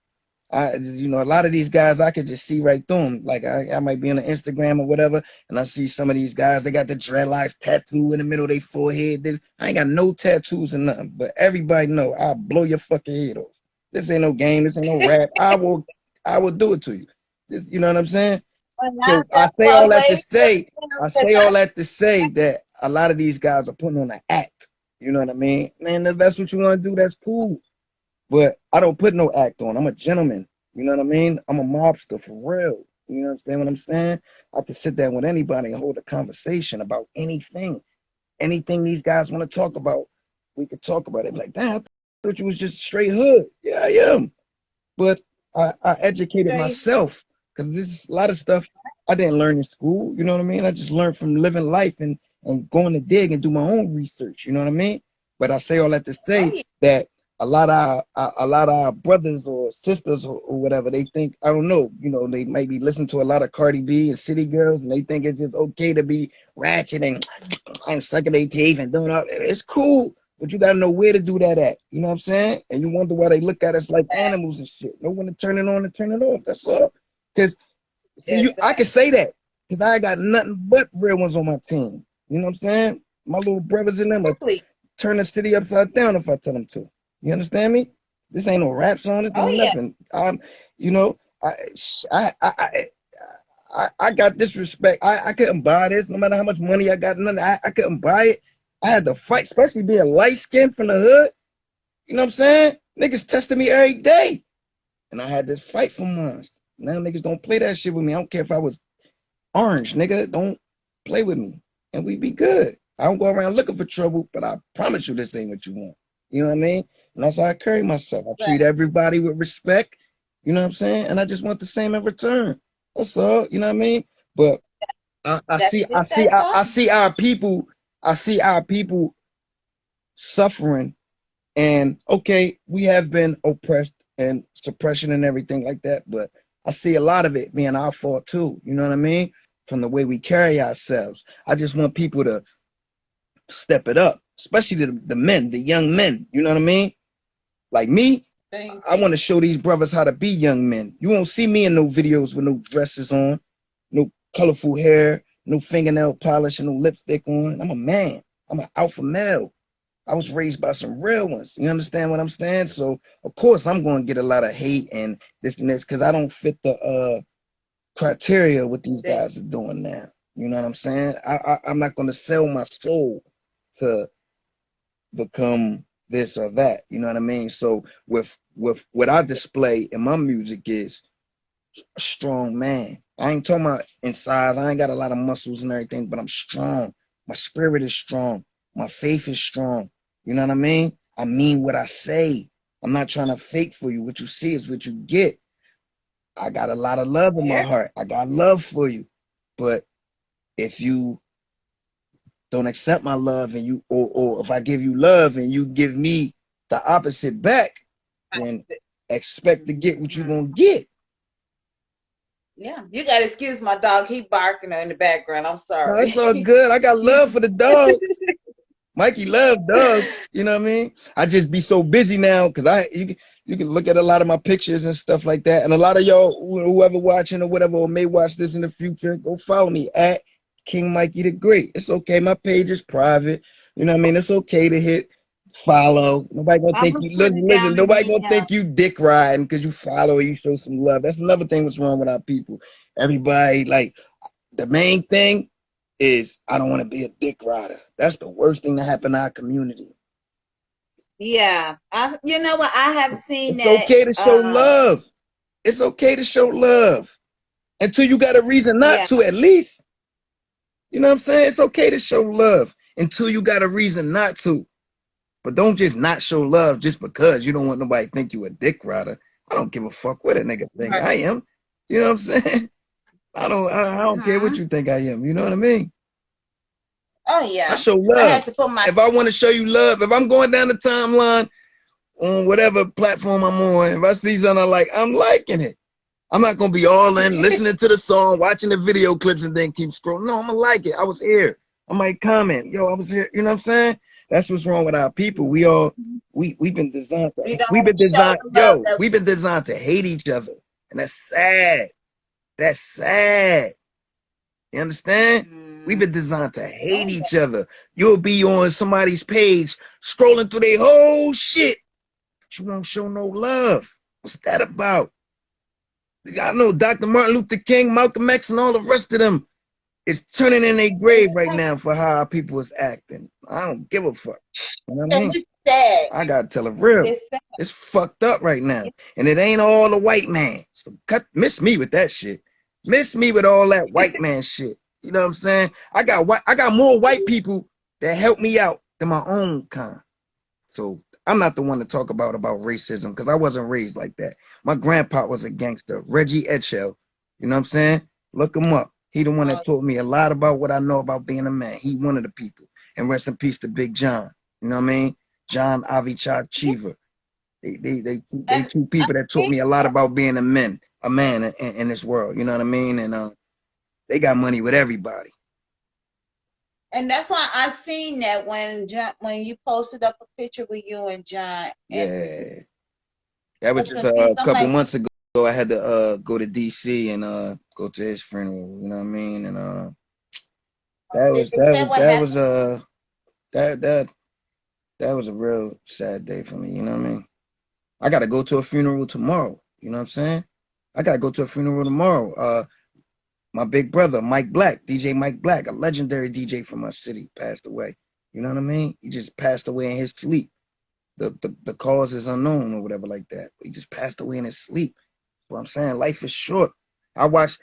A lot of these guys I could just see right through them. Like I might be on the Instagram or whatever, and I see some of these guys. They got the dreadlocks tattoo in the middle of their forehead. I ain't got no tattoos or nothing, but everybody know I'll blow your fucking head off. This ain't no game. This ain't no rap. I will do it to you. You know what I'm saying? and I So I just say all one that to way say, I to say all that to say that a lot of these guys are putting on an act. You know what I mean? Man, if that's what you want to do, that's cool. But I don't put no act on. I'm a gentleman. You know what I mean? I'm a mobster for real. You understand what I'm saying? I have to sit down with anybody and hold a conversation about anything. Anything these guys want to talk about, we could talk about it. Like, damn, I thought you was just straight hood. Yeah, I am. But I educated straight. myself because this is a lot of stuff I didn't learn in school. You know what I mean? I just learned from living life and going to dig and do my own research. You know what I mean? But I say all that to Oh say yeah. that a lot of our brothers or sisters or whatever, they think, I don't know, you know, they maybe listen to a lot of Cardi B and City Girls, and they think it's just okay to be ratchet and sucking their teeth and doing all. It's cool, but you gotta know where to do that at. You know what I'm saying? And you wonder why they look at us like animals and shit. Know when to turn it on and turn it off. That's all. Because see, I can say that because I got nothing but real ones on my team. You know what I'm saying? My little brothers in them will turn the city upside down if I tell them to. You understand me? This ain't no rap song. This ain't nothing. You know, I got this respect. I couldn't buy this, no matter how much money I got. Nothing. I couldn't buy it. I had to fight, especially being light skinned from the hood. You know what I'm saying? Niggas testing me every day, and I had to fight for mine. Now niggas don't play that shit with me. I don't care if I was orange, nigga. Don't play with me, and we be good. I don't go around looking for trouble, but I promise you this ain't what you want. You know what I mean? And that's how I carry myself. I treat everybody with respect. You know what I'm saying? And I just want the same in return. That's all. You know what I mean? But I see our people. I see our people suffering. And okay, we have been oppressed and suppression and everything like that. But I see a lot of it being our fault too. You know what I mean? From the way we carry ourselves. I just want people to step it up, especially the men, the young men. You know what I mean? Like me, I want to show these brothers how to be young men. You won't see me in no videos with no dresses on, no colorful hair, no fingernail polish, and no lipstick on. I'm a man. I'm an alpha male. I was raised by some real ones. You understand what I'm saying? So of course I'm going to get a lot of hate and this and this because I don't fit the criteria what these guys are doing now. You know what I'm saying? I'm not going to sell my soul to become this or that. You know what I mean? So with what I display in my music is a strong man. I ain't talking about in size. I ain't got a lot of muscles and everything, but I'm strong. My spirit is strong. My faith is strong. You know what I mean? I mean what I say. I'm not trying to fake for you. What you see is what you get. I got a lot of love in my heart. I got love for you. But if you don't accept my love and you or if I give you love and you give me the opposite back, then expect to get what you're gonna get. Yeah, you gotta excuse my dog. He barking in the background. I'm sorry. No, it's all good. I got love for the dogs. Mikey love dogs. You know what I mean? I just be so busy now because you can look at a lot of my pictures and stuff like that. And a lot of y'all, whoever watching or whatever, or may watch this in the future, go follow me at King Mikey the Great. It's okay. My page is private. You know what I mean? It's okay to hit follow. Nobody gonna think you listen. Nobody gonna think you dick riding because you follow or you show some love. That's another thing what's wrong with our people. Everybody like the main thing is I don't want to be a dick rider. That's the worst thing that happened to our community. Yeah, you know what? I have seen it's that. It's okay to show love. It's okay to show love until you got a reason not to. At least, you know what I'm saying? It's okay to show love until you got a reason not to. But don't just not show love just because you don't want nobody to think you a dick rider. I don't give a fuck what a nigga think I am. You know what I'm saying? I don't care what you think I am. You know what I mean? Oh yeah. I show love. If I want to show you love, if I'm going down the timeline on whatever platform I'm on, if I see something I'm liking it. I'm not gonna be all in, listening to the song, watching the video clips, and then keep scrolling. No, I'm gonna like it. I was here. I might comment. Yo, I was here. You know what I'm saying? That's what's wrong with our people. We've been designed to hate each other. And that's sad. That's sad. You understand? We've been designed to hate each other. You'll be on somebody's page scrolling through their whole shit, but you won't show no love. What's that about? I know Dr. Martin Luther King, Malcolm X, and all the rest of them is turning in their grave right now for how our people is acting. I don't give a fuck. You know what I mean? It's sad. I gotta tell it real. It's fucked up right now. And it ain't all the white man. So miss me with that shit. Miss me with all that white man shit. You know what I'm saying? I got more white people that help me out than my own kind. So I'm not the one to talk about racism because I wasn't raised like that. My grandpa was a gangster, Reggie Etchell. You know what I'm saying? Look him up. He the one that taught me a lot about what I know about being a man. He one of the people. And rest in peace to Big John. You know what I mean? John Avichai Cheever. They two people that taught me a lot about being a man in this world. You know what I mean? And they got money with everybody. And that's why I seen that when you posted up a picture with you and John. Yeah, that was just In peace. a I'm couple like, months ago. I had to go to DC and go to his funeral. You know what I mean? And that did was they that say was what that was happened? that was a real sad day for me. You know what I mean? I got to go to a funeral tomorrow. You know what I'm saying? I got to go to a funeral tomorrow. My big brother, Mike Black, DJ Mike Black, a legendary DJ from my city, passed away. You know what I mean? He just passed away in his sleep. The cause is unknown or whatever like that. He just passed away in his sleep. What I'm saying, life is short. I watched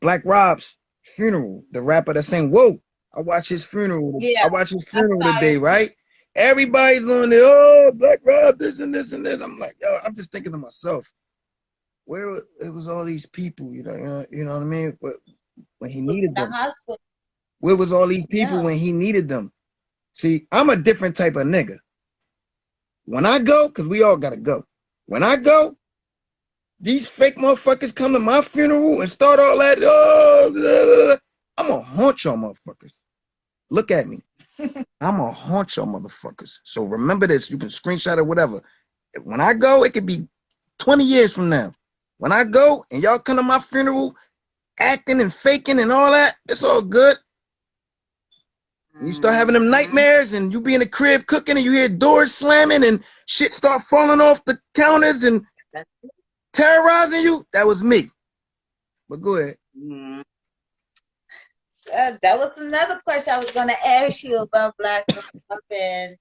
Black Rob's funeral, the rapper that sang Whoa. I watched his funeral. Yeah, I watched his I funeral saw today, it. right? Everybody's on there, oh, Black Rob, this and this and this. I'm like, yo, I'm just thinking to myself, where it was all these people, you know what I mean? But when he Was in needed the them, hospital. where was all these people Yeah. when he needed them? See, I'm a different type of nigga. When I go, because we all gotta go. When I go, these fake motherfuckers come to my funeral and start all that. Oh, blah, blah, blah. I'm gonna haunt y'all motherfuckers. Look at me. I'm gonna haunt y'all motherfuckers. So remember this. You can screenshot it, whatever. When I go, it could be 20 years from now. When I go and y'all come to my funeral acting and faking and all that, it's all good. And you start having them nightmares and you be in the crib cooking and you hear doors slamming and shit start falling off the counters and terrorizing you. That was me. But go ahead. Mm-hmm. That was another question I was going to ask you about Black Rob and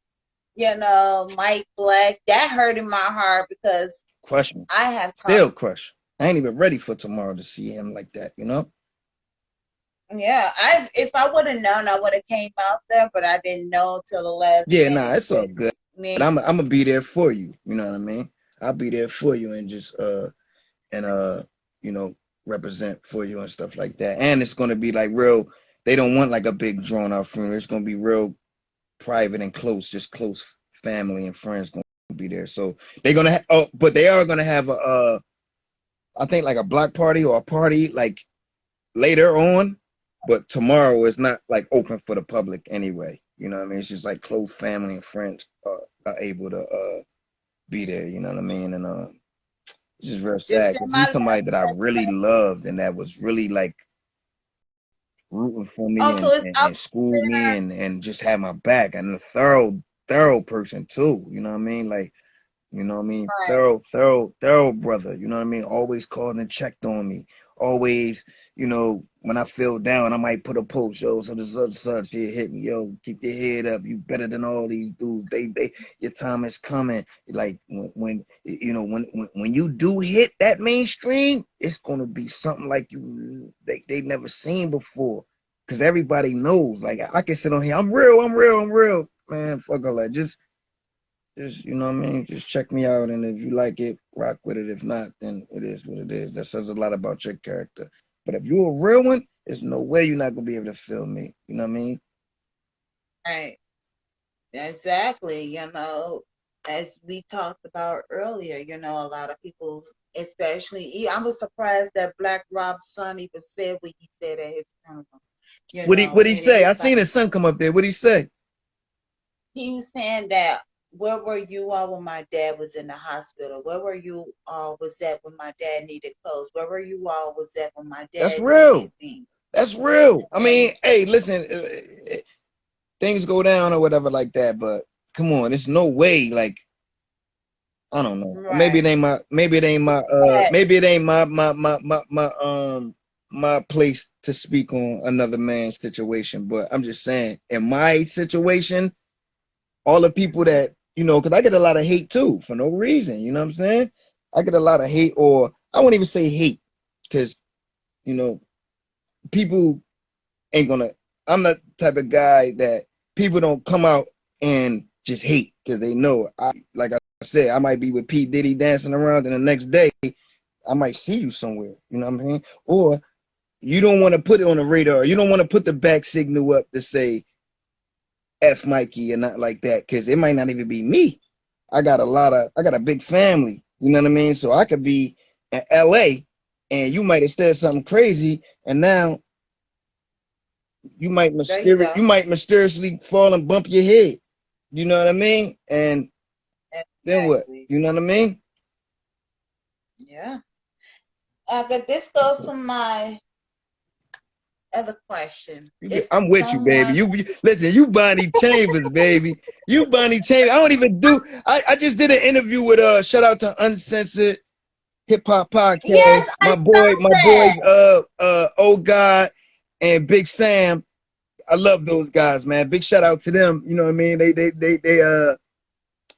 Mike Black. That hurt in my heart because Crush me. I have Still crush. I ain't even ready for tomorrow to see him like that, you know? Yeah, if I would have known, I would have came out there, but I didn't know till the last Yeah, minute. nah, it's all good. But I'm gonna be there for you. You know what I mean? I'll be there for you and just represent for you and stuff like that. And it's gonna be like real. They don't want like a big drawn out funeral. It's gonna be real private and close, just close family and friends gonna be there. So they're gonna but they are gonna have I think like a block party or a party like later on. But tomorrow is not like open for the public anyway. You know what I mean? It's just like close family and friends are able to be there. You know what I mean? And it's just real sad because he's somebody that I really loved and that was really like rooting for me and schooled me and just had my back and a thorough person too. You know what I mean? Like, you know what I mean? Right. Thorough brother. You know what I mean? Always called and checked on me. Always, when I feel down, I might put a post, yo, so this such shit hit me, yo, keep your head up. You better than all these dudes. Your time is coming. Like when you do hit that mainstream, it's gonna be something like they've never seen before. Cause everybody knows. Like I can sit on here, I'm real. Man, fuck all that. Just you know what I mean? Just check me out, and if you like it, rock with it. If not, then it is what it is. That says a lot about your character. But if you're a real one, there's no way you're not gonna be able to feel me. You know what I mean? Right. Exactly. As we talked about earlier, a lot of people, especially, I was surprised that Black Rob's son even said what he said at his funeral. What he say? I seen his son come up there. What he say? He was saying that, where were you all when my dad was in the hospital? Where were you all was at when my dad needed clothes? Where were you all was at when my dad That's real. things? That's real. I mean, hey, listen, things go down or whatever like that, but come on, there's no way. Like, I don't know. Right. Maybe it ain't my place to speak on another man's situation. But I'm just saying, in my situation, all the people that, because I get a lot of hate too for no reason. You know what I'm saying? I get a lot of hate, or I won't even say hate, because, people ain't gonna, I'm the type of guy that people don't come out and just hate because they know. Like I said, I might be with P. Diddy dancing around, and the next day I might see you somewhere. You know what I mean? Or you don't want to put it on the radar. You don't want to put the back signal up to say F Mikey and not like that, because it might not even be me. I got a big family. You know what I mean? So I could be in LA and you might have said something crazy and now you might mysteriously fall and bump your head. You know what I mean? And then what? Exactly. You know what I mean? Yeah. But this goes to my other question. Is I'm with you, baby. someone Listen, you Bonnie Chambers, baby. You Bonnie Chambers. I don't even do. I just did an interview with shout out to Uncensored Hip Hop Yes, Podcast. I saw My that. boys, Old God and Big Sam. I love those guys, man. Big shout out to them. You know what I mean?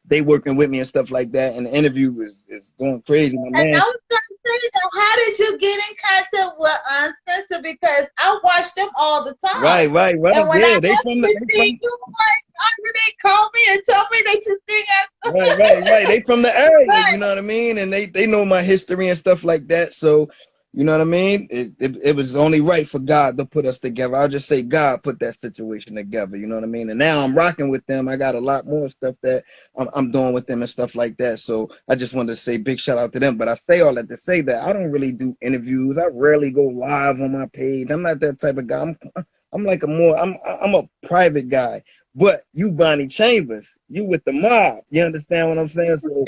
They working with me and stuff like that. And the interview is going crazy, my And I man. was gonna say though, how did you get in contact with Uncensored? Because I watch them all the time. Right. And when I Yeah, actually see you, like, they call me and tell me that you sing at right. They from the area, but you know what I mean? And they know my history and stuff like that. So, you know what I mean? It was only right for God to put us together. I'll just say God put that situation together, you know what I mean? And now I'm rocking with them. I got a lot more stuff that I'm doing with them and stuff like that. So I just wanted to say big shout out to them. But I say all that to say that I don't really do interviews. I rarely go live on my page. I'm not that type of guy. I'm like I'm a private guy. But you Bonnie Chambers, you with the mob. You understand what I'm saying? So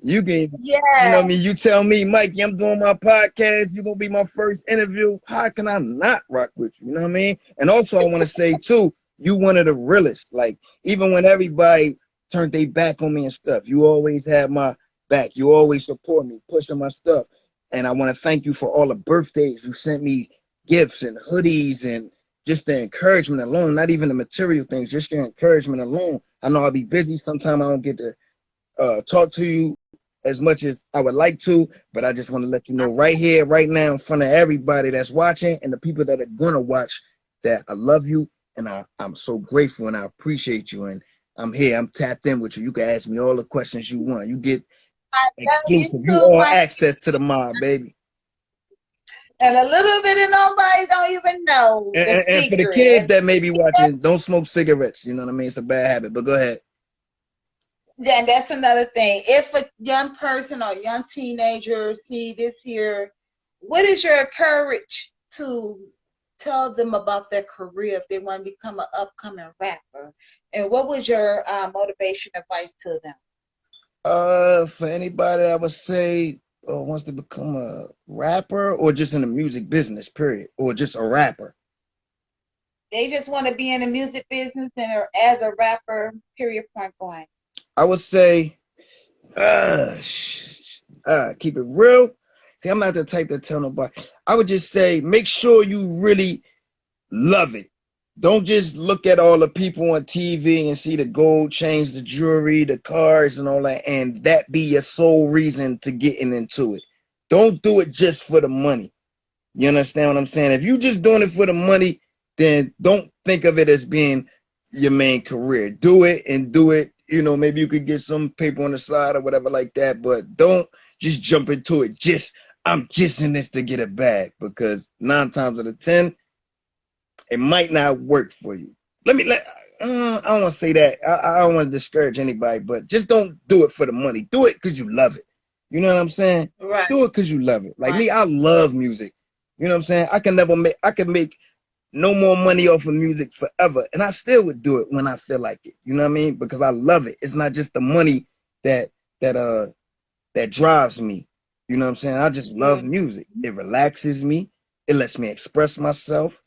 you can, you know yeah. what I mean? You tell me, Mikey, I'm doing my podcast. You're going to be my first interview. How can I not rock with you? You know what I mean? And also, I want to say, too, you one of the realest. Like, even when everybody turned their back on me and stuff, you always had my back. You always support me, pushing my stuff. And I want to thank you for all the birthdays. You sent me gifts and hoodies and just the encouragement alone, not even the material things, just your encouragement alone. I know I'll be busy. Sometimes I don't get to talk to you as much as I would like to, but I just want to let you know right here, right now, in front of everybody that's watching and the people that are going to watch that I love you and I'm so grateful and I appreciate you. And I'm here. I'm tapped in with you. You can ask me all the questions you want. You get I love you exclusive. You too, all my access to the mob, baby. and a little bit of nobody don't even know And, the and, and for the secret. kids And that may be watching, don't smoke cigarettes. You know what I mean? It's a bad habit, but go ahead. yeah, that's another thing. If a young person or young teenager see this here, what is your courage to tell them about their career if they want to become an upcoming rapper? And what was your motivation advice to them? For anybody, I would say wants to become a rapper or just in the music business, period, or just a rapper. They just want to be in the music business and or as a rapper, period, point blank. I would say, keep it real. See, I'm not the type to tell nobody. I would just say, make sure you really love it. Don't just look at all the people on TV and see the gold chains, the jewelry, the cars, and all that, and that be your sole reason to getting into it. Don't do it just for the money. You understand what I'm saying? If you just doing it for the money, then don't think of it as being your main career. Do it and do it. You know, maybe you could get some paper on the side or whatever like that, but don't just jump into it. I'm just in this to get a bag because 9 times out of 10, it might not work for you. I don't want to say that. I don't want to discourage anybody, but just don't do it for the money. Do it because you love it. You know what I'm saying? Right, Do it because you love it. Like right. me, I love music. You know what I'm saying? I can make no more money off of music forever. And I still would do it when I feel like it. You know what I mean? Because I love it. It's not just the money that that uh that drives me. You know what I'm saying? I just love music. It relaxes me. It lets me express myself.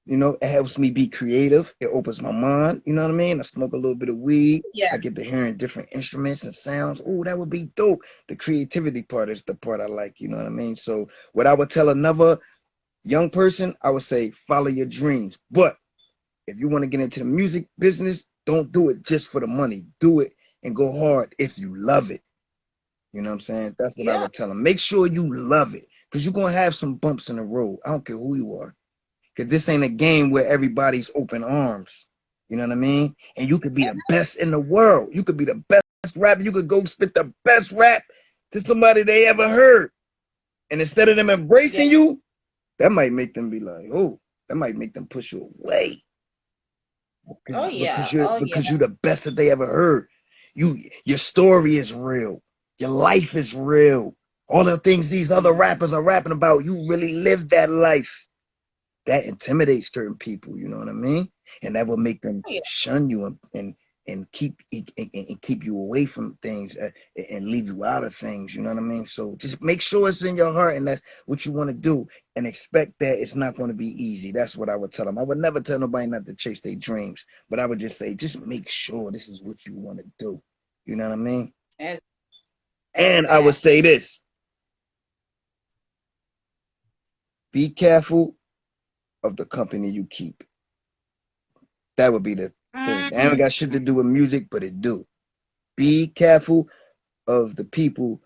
You know, it helps me be creative. It opens my mind. You know what I mean? I smoke a little bit of weed. Yeah. I get to hearing different instruments and sounds. Oh, that would be dope. The creativity part is the part I like. You know what I mean? So, what I would tell another young person, I would say follow your dreams. But if you want to get into the music business, don't do it just for the money. Do it and go hard if you love it. You know what I'm saying? That's what I Yeah. would tell them. Make sure you love it because you're going to have some bumps in the road. I don't care who you are. Because this ain't a game where everybody's open arms. You know what I mean? And you could be the best in the world. You could be the best rapper. You could go spit the best rap to somebody they ever heard. And instead of them Yeah. embracing you, that might make them be like, oh, that might make them push you away. Oh Because yeah. you're Oh yeah. because you're the best that they ever heard. Your story is real. Your life is real. All the things these other rappers are rapping about, you really live that life. That intimidates certain people, you know what I mean? And that will make them shun you and keep you away from things and leave you out of things, you know what I mean? So just make sure it's in your heart and that's what you want to do, and expect that it's not going to be easy. That's what I would tell them. I would never tell nobody not to chase their dreams, but I would just say, just make sure this is what you want to do. You know what I mean? And I would say this: be careful of the company you keep. That would be the thing. It ain't got shit to do with music, but it do. Be careful of the people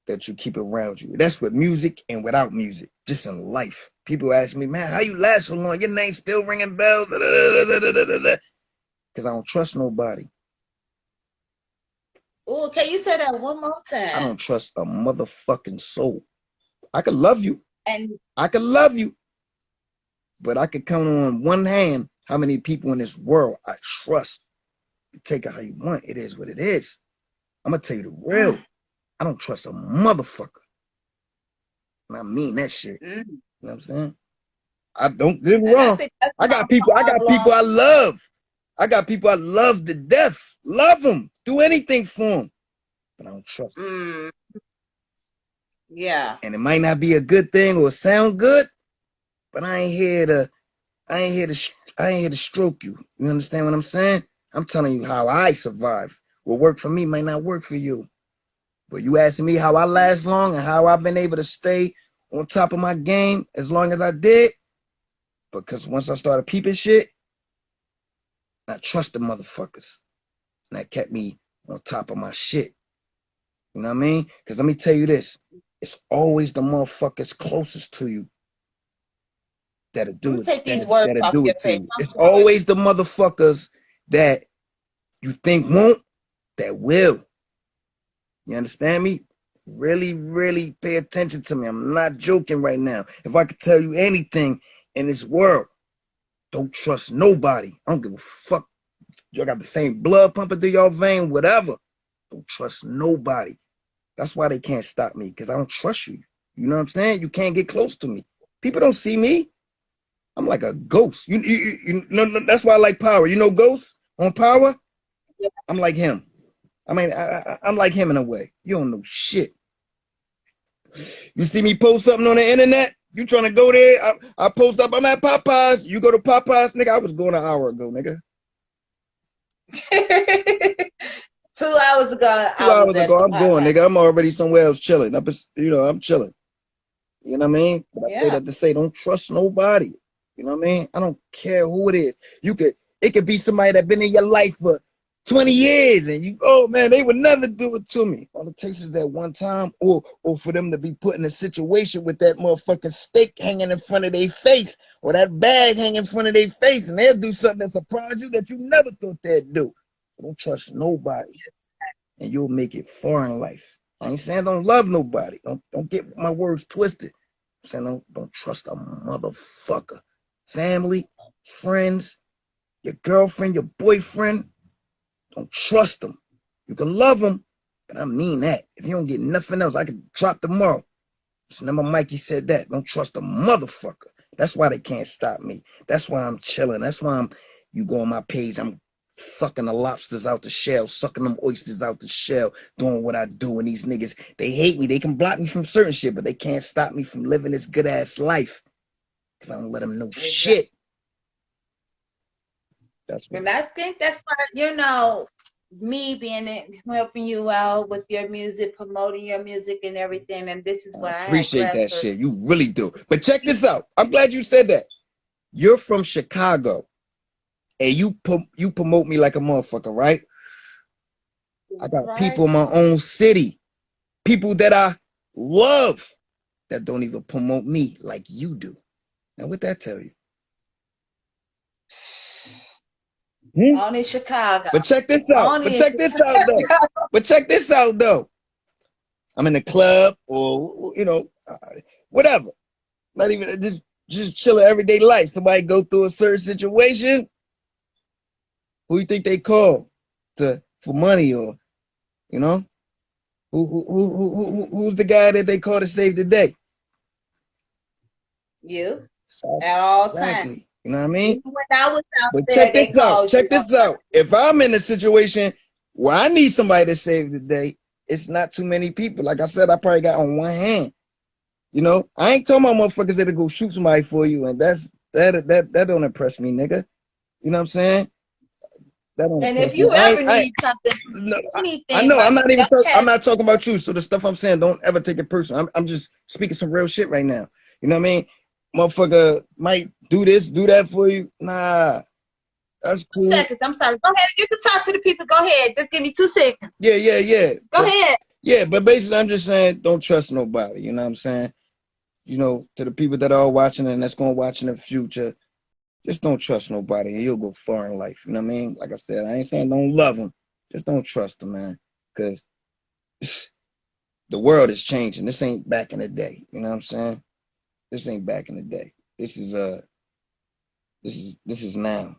that you keep around you. That's with music and without music, just in life. People ask me, man, how you last so long? Your name's still ringing bells. Because I don't trust nobody. Oh, can you say that one more time? I don't trust a motherfucking soul. I could love you. I could love you. But I could count on one hand how many people in this world I trust. You take it how you want. It is what it is. I'm going to tell you the real. I don't trust a motherfucker. And I mean that shit. You know what I'm saying? I don't get me wrong. I got people I love. I got people I love to death. Love them. Do anything for them. But I don't trust them. Yeah. And it might not be a good thing or sound good, but I ain't here to stroke you. You understand what I'm saying? I'm telling you how I survive. What worked for me might not work for you. But you asking me how I last long and how I've been able to stay on top of my game as long as I did, because once I started peeping shit, I trusted motherfuckers. And that kept me on top of my shit. You know what I mean? Because let me tell you this. It's always the motherfuckers closest to you that'll do it. That'll do it to you. It's always the motherfuckers that you think won't, that will. You understand me? Really, really pay attention to me. I'm not joking right now. If I could tell you anything in this world, don't trust nobody. I don't give a fuck. Y'all got the same blood pumping through your vein, whatever. Don't trust nobody. That's why they can't stop me, because I don't trust you. You know what I'm saying? You can't get close to me. People don't see me. I'm like a ghost. You know, that's why I like Power. You know Ghost on Power? Yeah. I'm like him. I mean, I'm like him in a way. You don't know shit. You see me post something on the internet, you trying to go there, I post up, I'm at Popeyes. You go to Popeyes, nigga, I was going an hour ago, nigga. 2 hours ago. 2 hours ago, I'm going, nigga. I'm already somewhere else chilling. I'm chilling. You know what I mean? But I say that to say, don't trust nobody. You know what I mean? I don't care who it is. It could be somebody that been in your life for 20 years and you, oh man, they would never do it to me. All it takes is that one time, or for them to be put in a situation with that motherfucking steak hanging in front of their face or that bag hanging in front of their face, and they'll do something that surprise you that you never thought they'd do. Don't trust nobody, and you'll make it far in life. I ain't saying don't love nobody. Don't get my words twisted. I'm saying don't trust a motherfucker. Family, friends, your girlfriend, your boyfriend. Don't trust them. You can love them, but I mean that. If you don't get nothing else, I can drop tomorrow. So remember Mikey said that. Don't trust a motherfucker. That's why they can't stop me. That's why I'm chilling. That's why you go on my page, I'm sucking the lobsters out the shell, sucking them oysters out the shell, doing what I do. And these niggas, they hate me. They can block me from certain shit, but they can't stop me from living this good ass life. Because I don't let them know shit. And I think that's why, me helping you out with your music, promoting your music and everything. And this is why I appreciate that shit. You really do. But check this out. I'm glad you said that. You're from Chicago and you promote me like a motherfucker, right? I got people in my own city, people that I love that don't even promote me like you do. Now, what that tell you? Only Chicago. But check this out. But check this out, though. I'm in the club or, whatever. Not even just chilling everyday life. Somebody go through a certain situation. Who you think they call for money or You know, who's the guy that they call to save the day? You. So, At all times. exactly. You know what I mean? Even when I was out But there, check they this out. called you. Check this out. If I'm in a situation where I need somebody to save the day, it's not too many people. Like I said, I probably got on one hand. You know, I ain't talking about motherfuckers that'll go shoot somebody for you, and that don't impress me, nigga. You know what I'm saying? That don't And impress if me. you ever need something, No, I anything, know. like I'm not talking about you. So the stuff I'm saying, don't ever take it personal. I'm just speaking some real shit right now. You know what I mean? Motherfucker might do this, do that for you. Nah, that's cool. 2 seconds. I'm sorry. Go ahead. You can talk to the people. Go ahead. Just give me 2 seconds. Yeah. Go ahead. Yeah, but basically, I'm just saying, don't trust nobody. You know what I'm saying? You know, to the people that are watching and that's going to watch in the future, just don't trust nobody and you'll go far in life. You know what I mean? Like I said, I ain't saying don't love them. Just don't trust them, man. Because the world is changing. This ain't back in the day. You know what I'm saying? This ain't back in the day. This is now.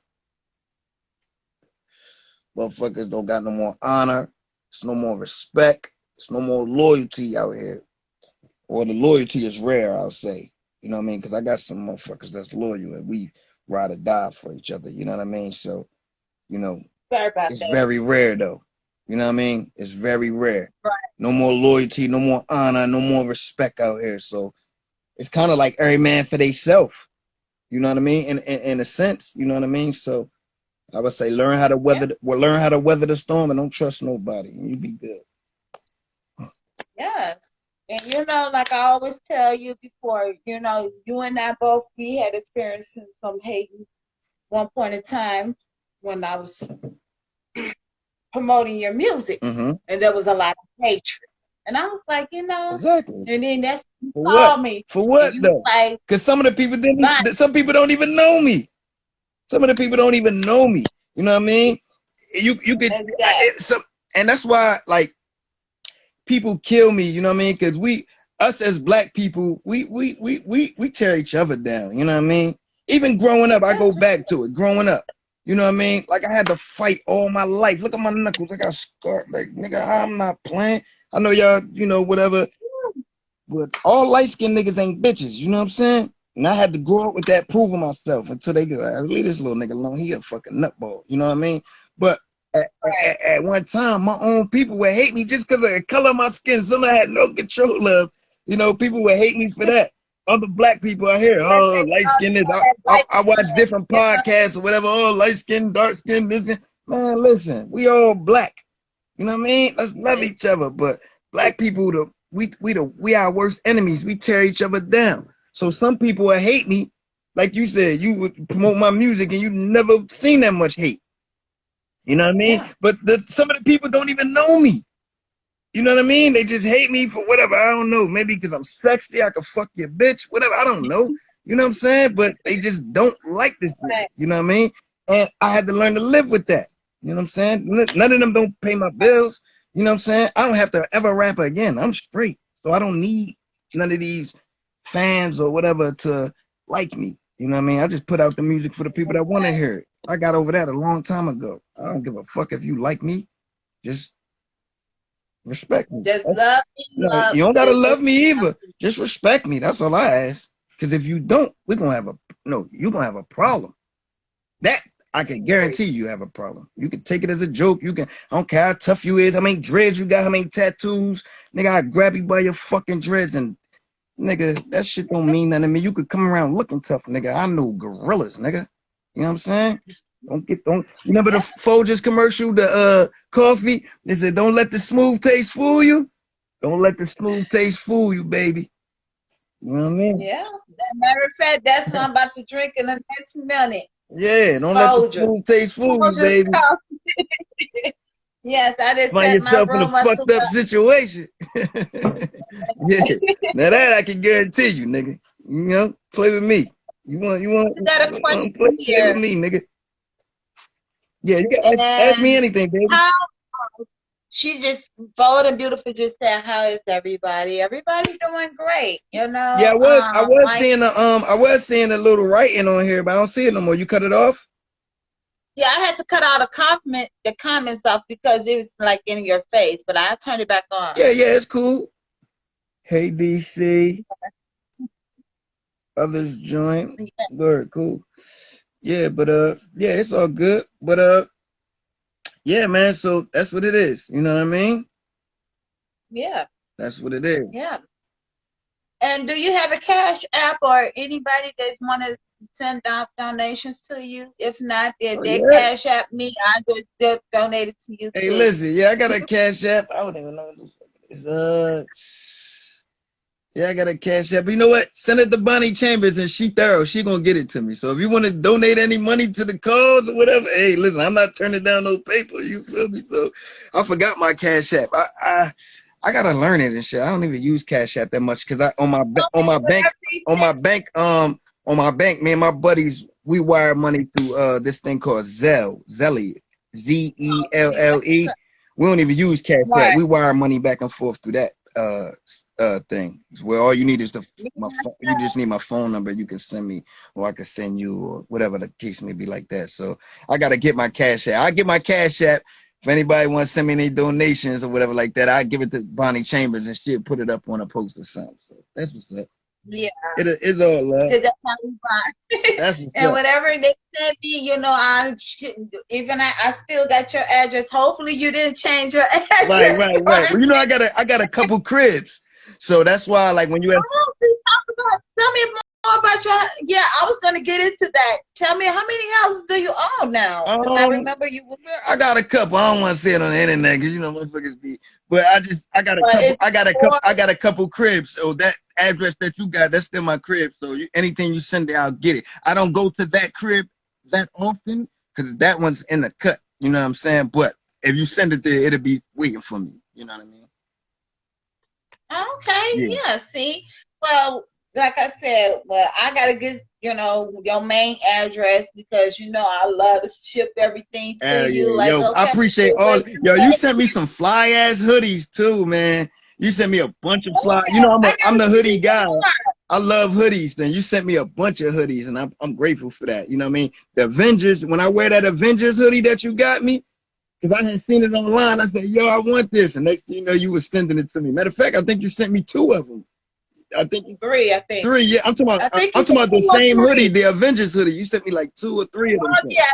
Motherfuckers don't got no more honor. It's no more respect. It's no more loyalty out here. Or the loyalty is rare, I'll say. You know what I mean? Because I got some motherfuckers that's loyal and we ride or die for each other. You know what I mean? So, you know, Sorry about it's that. very rare though. You know what I mean? It's very rare. Right. No more loyalty, no more honor, no more respect out here. So it's kind of like every man for theyself. You know what I mean? In a sense, you know what I mean? So I would say learn how to weather the storm and don't trust nobody, and you be good. Yes. And like I always tell you before, you and I both, we had experienced some hating one point in time when I was promoting your music, and there was a lot of hatred. And I was like, exactly. And then that's when you For what? called me. For what though? Like, because some of the people didn't. Some people don't even know me. Some of the people don't even know me. You know what I mean? You could and that's why like people kill me. You know what I mean? Because us as black people, we tear each other down. You know what I mean? Even growing up, I go back to it. Growing up, you know what I mean? Like I had to fight all my life. Look at my knuckles. I got scarred. Like nigga, I'm not playing. I know y'all, whatever. But all light-skinned niggas ain't bitches. You know what I'm saying? And I had to grow up with that, proving myself until they get like, leave this little nigga alone. He a fucking nutball. You know what I mean? But at one time, my own people would hate me just because of the color of my skin. Something I had no control of. People would hate me for that. Other black people out here, oh, light skin is. I watch different podcasts or whatever. Oh, light skin, dark skin, this. Man, listen, we all black. You know what I mean? Let's love each other. But black people, we our worst enemies. We tear each other down. So some people will hate me. Like you said, you would promote my music and you never seen that much hate. You know what I mean? Yeah. But some of the people don't even know me. You know what I mean? They just hate me for whatever. I don't know. Maybe because I'm sexy, I could fuck your bitch, whatever. I don't know. You know what I'm saying? But they just don't like this nigga. You know what I mean? And I had to learn to live with that. You know what I'm saying? None of them don't pay my bills. You know what I'm saying? I don't have to ever rap again. I'm straight. So I don't need none of these fans or whatever to like me. You know what I mean? I just put out the music for the people that want to hear it. I got over that a long time ago. I don't give a fuck if you like me. Just respect me. Just love me. You don't gotta love me either. Just respect me. That's all I ask. Because if you don't, you're gonna have a problem. That I can guarantee you have a problem. You can take it as a joke. I don't care how tough you is, how many dreads you got, how many tattoos. Nigga, I grab you by your fucking dreads and nigga, that shit don't mean nothing to me. You could come around looking tough, nigga. I know gorillas, nigga. You know what I'm saying? Don't remember the Folgers commercial, the coffee? They said, don't let the smooth taste fool you. Don't let the smooth taste fool you, baby. You know what I mean? Yeah. Matter of fact, that's what I'm about to drink in the next minute. Yeah, don't let the smooth tace fool you, baby. Yes, I just find yourself in a fucked up situation. Yeah, now that I can guarantee you, nigga. You know, play with me. You want got a question play with me, nigga. Yeah, you can ask me anything, baby. She just bold and beautiful just said, how is everybody? Everybody doing great, you know. Yeah, I was seeing a little writing on here, but I don't see it no more. You cut it off? Yeah, I had to cut all the comments off because it was like in your face, but I turned it back on. Yeah, it's cool. Hey DC, others join. Yeah. Word, cool. Yeah, but yeah, it's all good. But yeah, man. So that's what it is. You know what I mean? Yeah. That's what it is. Yeah. And do you have a Cash App or anybody that's want to send out donations to you? If not, if Oh they yeah. Cash App me, I just donate it to you Hey, too. listen. Yeah, I got a Cash App. I don't even know what the fuck it is. Yeah, I got a Cash App. But you know what? Send it to Bonnie Chambers, and she thorough. She gonna get it to me. So if you want to donate any money to the cause or whatever, hey, listen, I'm not turning down no paper. You feel me? So I forgot my Cash App. I gotta learn it and shit. I don't even use Cash App that much because I on my bank, me and my buddies, we wire money through this thing called Zelly, Zelle. We don't even use Cash App. Right. We wire money back and forth through that thing. Where all you need is you just need my phone number. You can send me, or I can send you, or whatever the case may be like that. So I gotta get my Cash App. I get my Cash App. If anybody wants to send me any donations or whatever like that, I give it to Bonnie Chambers and she'll put it up on a post or something. So that's what's up. Yeah. It's all love. That's how we buy. That's what's And up. whatever they send me, you know, I still got your address. Hopefully, you didn't change your address. Right. Well, you know, I got a couple cribs, so that's why, like, when you have. Tell me more about your. Yeah, I was gonna get into that. Tell me, how many houses do you own now? I remember you. I got a couple. I don't want to say it on the internet because you know motherfuckers be. But I got a couple. I got a couple cribs. So that address that you got, that's still my crib. So anything you send there, I'll get it. I don't go to that crib that often because that one's in the cut. You know what I'm saying? But if you send it there, it'll be waiting for me. You know what I mean? Okay. Yeah. See. Well, like I said, I gotta get your main address because I love to ship everything to you. Like, yo, I appreciate yo. You sent me some fly ass hoodies too, man. You sent me a bunch of fly. You know, I'm the hoodie guy. I love hoodies. Then you sent me a bunch of hoodies, and I'm grateful for that. You know what I mean? The Avengers. When I wear that Avengers hoodie that you got me, because I had seen it online, I said, yo, I want this, and next thing you know, you were sending it to me. Matter of fact, I think you sent me 2 of them. I think three. I think 3. Yeah, I'm talking about the same hoodie, the Avengers hoodie. You sent me like 2 or 3 of them. Yeah.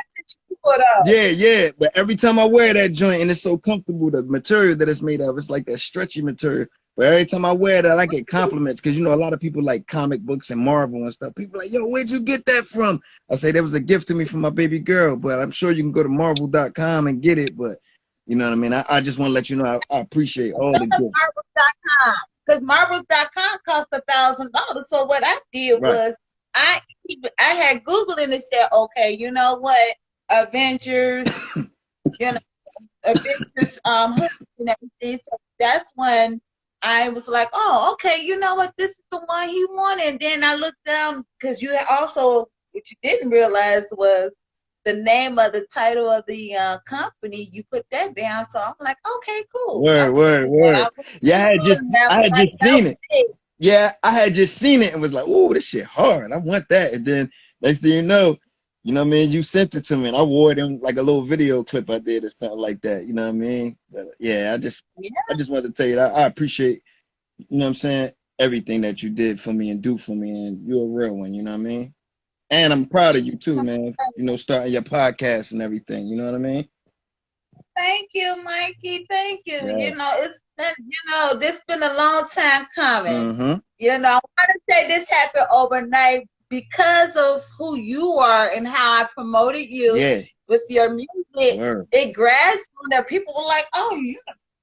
But every time I wear that joint, and it's so comfortable, the material that it's made of, it's like that stretchy material. But every time I wear that, I get compliments because a lot of people like comic books and Marvel and stuff. People are like, yo, where'd you get that from? I say that was a gift to me from my baby girl, but I'm sure you can go to marvel.com and get it. But you know what I mean? I just want to let you know I appreciate all the gifts. Marvels.com, because Marvels.com cost $1,000. So what I did was I had Googled and it said, okay, you know what? Avengers, Avengers and everything. So that's when I was like, oh, okay, you know what? This is the one he wanted. And then I looked down because you also, what you didn't realize was the name of the title of the company. You put that down, so I'm like, okay, cool. Word. Yeah, I had just seen it. Yeah, I had just seen it and was like, oh, this shit hard. I want that. And then next thing you know what I mean? You sent it to me, and I wore it in like a little video clip I did or something like that. You know what I mean? But yeah, I just wanted to tell you that I appreciate, you know what I'm saying, everything that you did for me and do for me, and you're a real one. You know what I mean? And I'm proud of you too, man. Starting your podcast and everything. You know what I mean? Thank you, Mikey. Thank you. Yeah. It's been, this been a long time coming. Mm-hmm. I want to say this happened overnight because of who you are and how I promoted you with your music. Word. It grasped that people were like, oh, you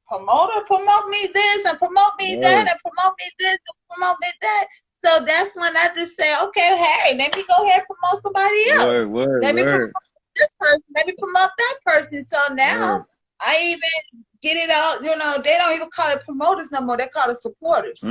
promoter, promote me this and promote me that and promote me this and promote me that. So that's when I just say, okay, hey, let me go ahead and promote somebody else. Let me promote this person, let me promote that person. So now I even get it out, they don't even call it promoters no more, they call it supporters.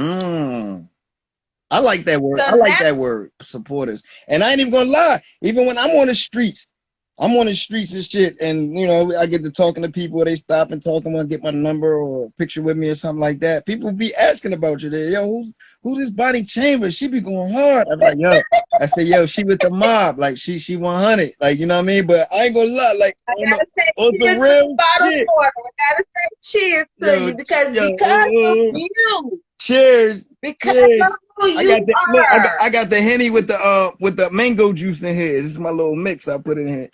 I like that word. So that word, supporters. And I ain't even gonna lie, even when I'm on the streets, I'm on the streets and shit, and you know, I get to talking to people. They stop and talk and want to get my number or a picture with me or something like that. People be asking about you. There, yo, who's this Bonnie Chambers? She be going hard. I'm like, yo. I say, yo, she with the mob, like she 100, like you know what I mean. But I ain't gonna lie, like I gotta say on some cheers to the real bottled shit. water. I gotta say cheers to Yo, you because yo, of you. cheers, Because of cheers. who I you got the look, are. I got the Henny with the mango juice in here. This is my little mix I put in here.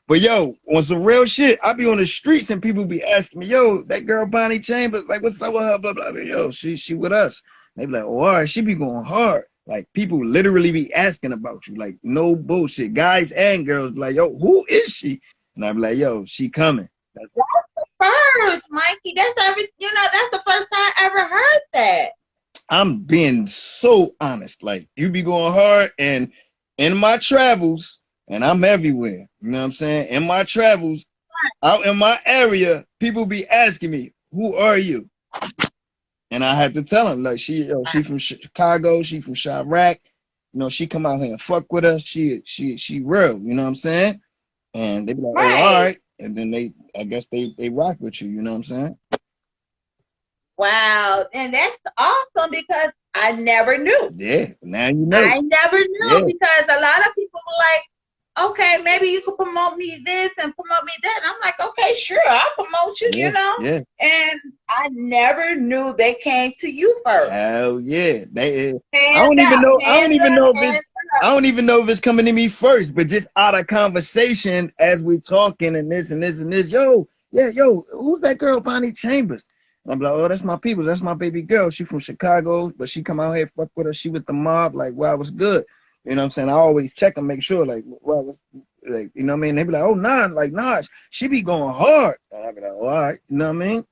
But yo, on some real shit, I be on the streets and people be asking me, yo, that girl Bonnie Chambers, like what's up with her? Blah blah blah. Yo, she with us. They be like, oh, all right, she be going hard. Like people literally be asking about you, like no bullshit. Guys and girls be like, yo, who is she? And I be like, yo, she coming. That's the first, Mikey. That's the first time I ever heard that. I'm being so honest. Like you be going hard, and in my travels, and I'm everywhere. You know what I'm saying? In my travels, out in my area, people be asking me, "Who are you?" And I had to tell them, like, she from Chicago, she from Chirac. You know, she come out here and fuck with us. She real. You know what I'm saying? And they be like, "Oh, all right." And then I guess they rock with you. You know what I'm saying? Wow, and that's awesome because I never knew. Yeah, now you know. I never knew because a lot of people were like, okay, maybe you could promote me this and promote me that. And I'm like, okay, sure, I'll promote you, you know? Yeah. And I never knew they came to you first. Hell yeah. I don't even know if it's coming to me first, but just out of conversation as we talking and this and this and this, yo, who's that girl Bonnie Chambers? I'm like, oh, that's my people. That's my baby girl. She from Chicago, but she come out here, fuck with her. She with the mob. Like, wow, it was good. You know what I'm saying? I always check and make sure, like, well, like, you know what I mean? They be like, oh, nah, she be going hard. And I be like, all right, you know what I mean?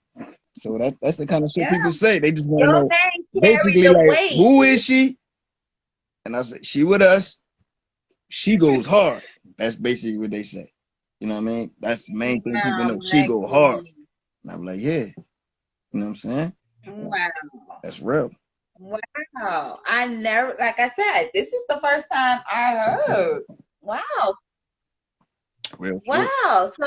So that's the kind of shit people say. They just want to know, basically, like, who is she? And I say, she with us. She goes hard. That's basically what they say. You know what I mean? That's the main thing people know. She go hard. And I'm like, yeah. You know what I'm saying? Wow. That's real. Wow. I never, like I said, this is the first time I heard. Wow. Real wow. So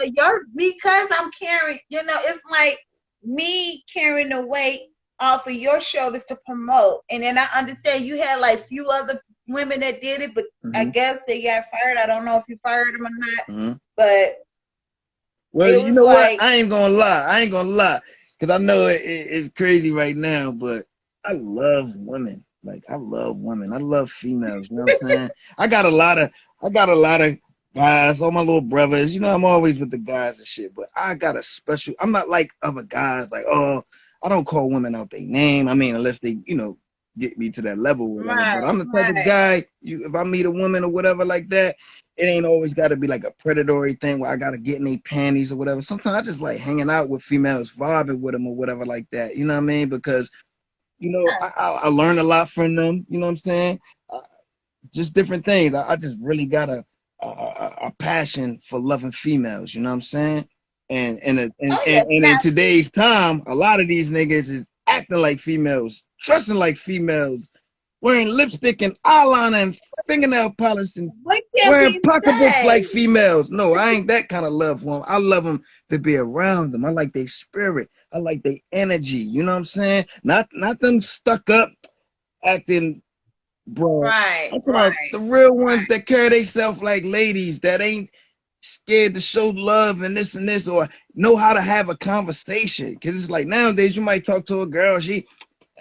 because I'm carrying, it's like me carrying the weight off of your shoulders to promote. And then I understand you had like few other women that did it, but I guess they got fired. I don't know if you fired them or not. But well, you know what? I ain't gonna lie. Because I know it's crazy right now, but I love women. Like I love women. I love females. You know what I'm saying? I got a lot of guys, all my little brothers. You know, I'm always with the guys and shit. But I got a special. I'm not like other guys. Like, oh, I don't call women out their name. I mean, unless they, get me to that level or whatever. But I'm the type of guy. If I meet a woman or whatever like that, it ain't always got to be like a predatory thing where I got to get in their panties or whatever. Sometimes I just like hanging out with females, vibing with them or whatever like that. You know what I mean? Because, I learn a lot from them. You know what I'm saying? Just different things. I just really got a passion for loving females. You know what I'm saying? And in today's time, a lot of these niggas is acting like females, dressing like females, wearing lipstick and eyeliner and fingernail polish and wearing pocketbooks like females. No, I ain't that kind of love for them. I love them to be around them. I like their spirit. I like their energy. You know what I'm saying? Not them stuck up acting, bro. I'm talking about the real ones that carry themselves like ladies, that ain't scared to show love and this, or know how to have a conversation. Because it's like nowadays you might talk to a girl,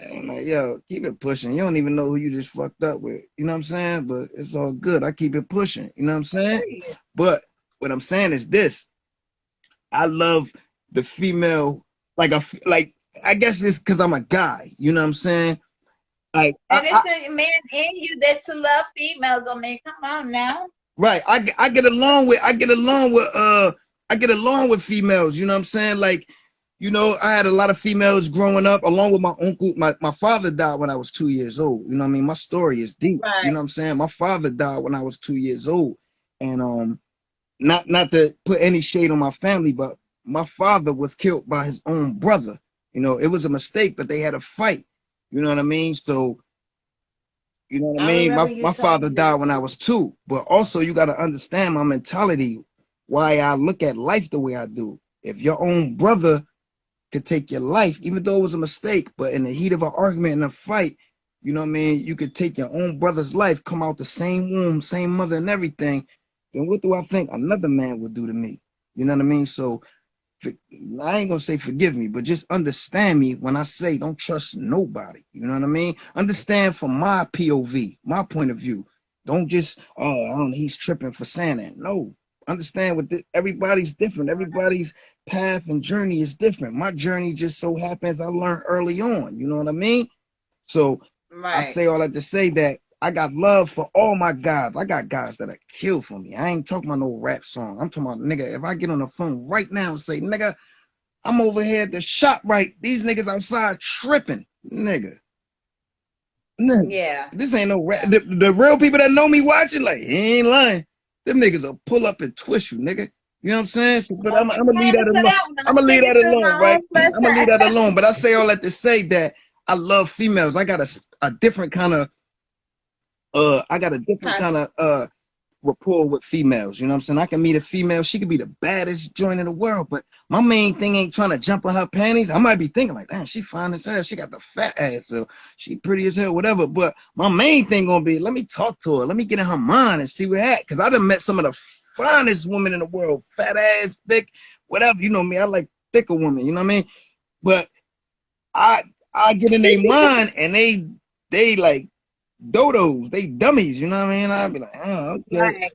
I'm like, yo, keep it pushing. You don't even know who you just fucked up with. You know what I'm saying? But it's all good. I keep it pushing. You know what I'm saying? But what I'm saying is this. I love the female, like I guess it's because I'm a guy. You know what I'm saying? Like, and it's a man in you that's to love females. I mean, come on now. Right. I get along with females. You know what I'm saying? Like, I had a lot of females growing up, along with my uncle. My father died when I was 2 years old. You know what I mean? My story is deep. Right. You know what I'm saying? My father died when I was 2 years old. And not to put any shade on my family, but my father was killed by his own brother. It was a mistake, but they had a fight. You know what I mean? So, you know what I mean? My father died when I was 2, but also you got to understand my mentality why I look at life the way I do. If your own brother could take your life, even though it was a mistake, but in the heat of an argument and a fight, you know what I mean, you could take your own brother's life, come out the same womb, same mother and everything, then what do I think another man would do to me? You know what I mean? So I ain't gonna say forgive me, but just understand me when I say don't trust nobody. You know what I mean? Understand from my POV, my point of view. Don't just, oh, I don't know, he's tripping for saying that. No, understand what everybody's different. Everybody's path and journey is different. My journey just so happens I learned early on. You know what I mean? So I say all that to say that I got love for all my guys. I got guys that are kill for me. I ain't talking about no rap song. I'm talking about, nigga, if I get on the phone right now and say, nigga, I'm over here at the shop, right? These niggas outside tripping, nigga. Yeah. This ain't no rap. The real people that know me watching, like, he ain't lying. Them niggas will pull up and twist you, nigga. You know what I'm saying? So, but I'm gonna leave that alone. I'm gonna leave that alone, right? I'm gonna leave that alone. But I say all that to say that I love females. I got a different kind of rapport with females. You know what I'm saying? I can meet a female, she could be the baddest joint in the world, but my main thing ain't trying to jump on her panties. I might be thinking like, damn, she fine as hell, she got the fat ass, so she pretty as hell, whatever. But my main thing gonna be, let me talk to her, let me get in her mind and see where at. Cause I done met some of the finest women in the world, fat ass, thick, whatever. You know me, I like thicker women, you know what I mean? But I get in their mind and they like dodos, they dummies, you know what I mean? I'll be like, oh, okay. Right.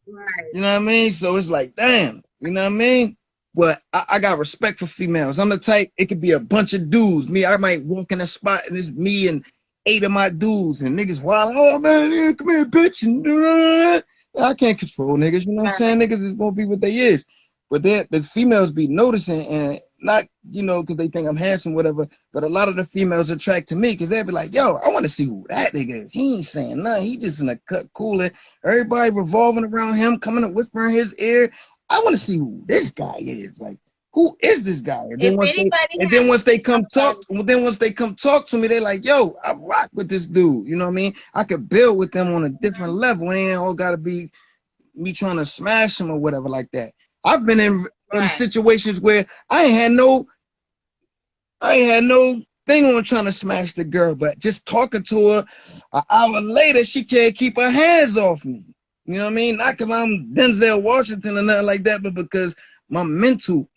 You know what I mean? So it's like, damn, you know what I mean? But I got respect for females. I'm the type, it could be a bunch of dudes. I might walk in a spot and it's me and 8 of my dudes and niggas wild, oh man, yeah, come here, bitch. And I can't control niggas, you know what I'm saying? Niggas is gonna be what they is. But the females be noticing, and not, you know, because they think I'm handsome, whatever, but a lot of the females attract to me because they'll be like, yo, I want to see who that nigga is. He ain't saying nothing. He just in a cut cooling. Everybody revolving around him, coming and whispering in his ear. I want to see who this guy is. Like, who is this guy? And then once they come talk to me, they're like, yo, I rock with this dude. You know what I mean? I could build with them on a different level. It ain't all gotta be me trying to smash him or whatever like that. I've been in situations where I ain't had no thing on trying to smash the girl, but just talking to her an hour later, she can't keep her hands off me. You know what I mean? Not because I'm Denzel Washington or nothing like that, but because my mental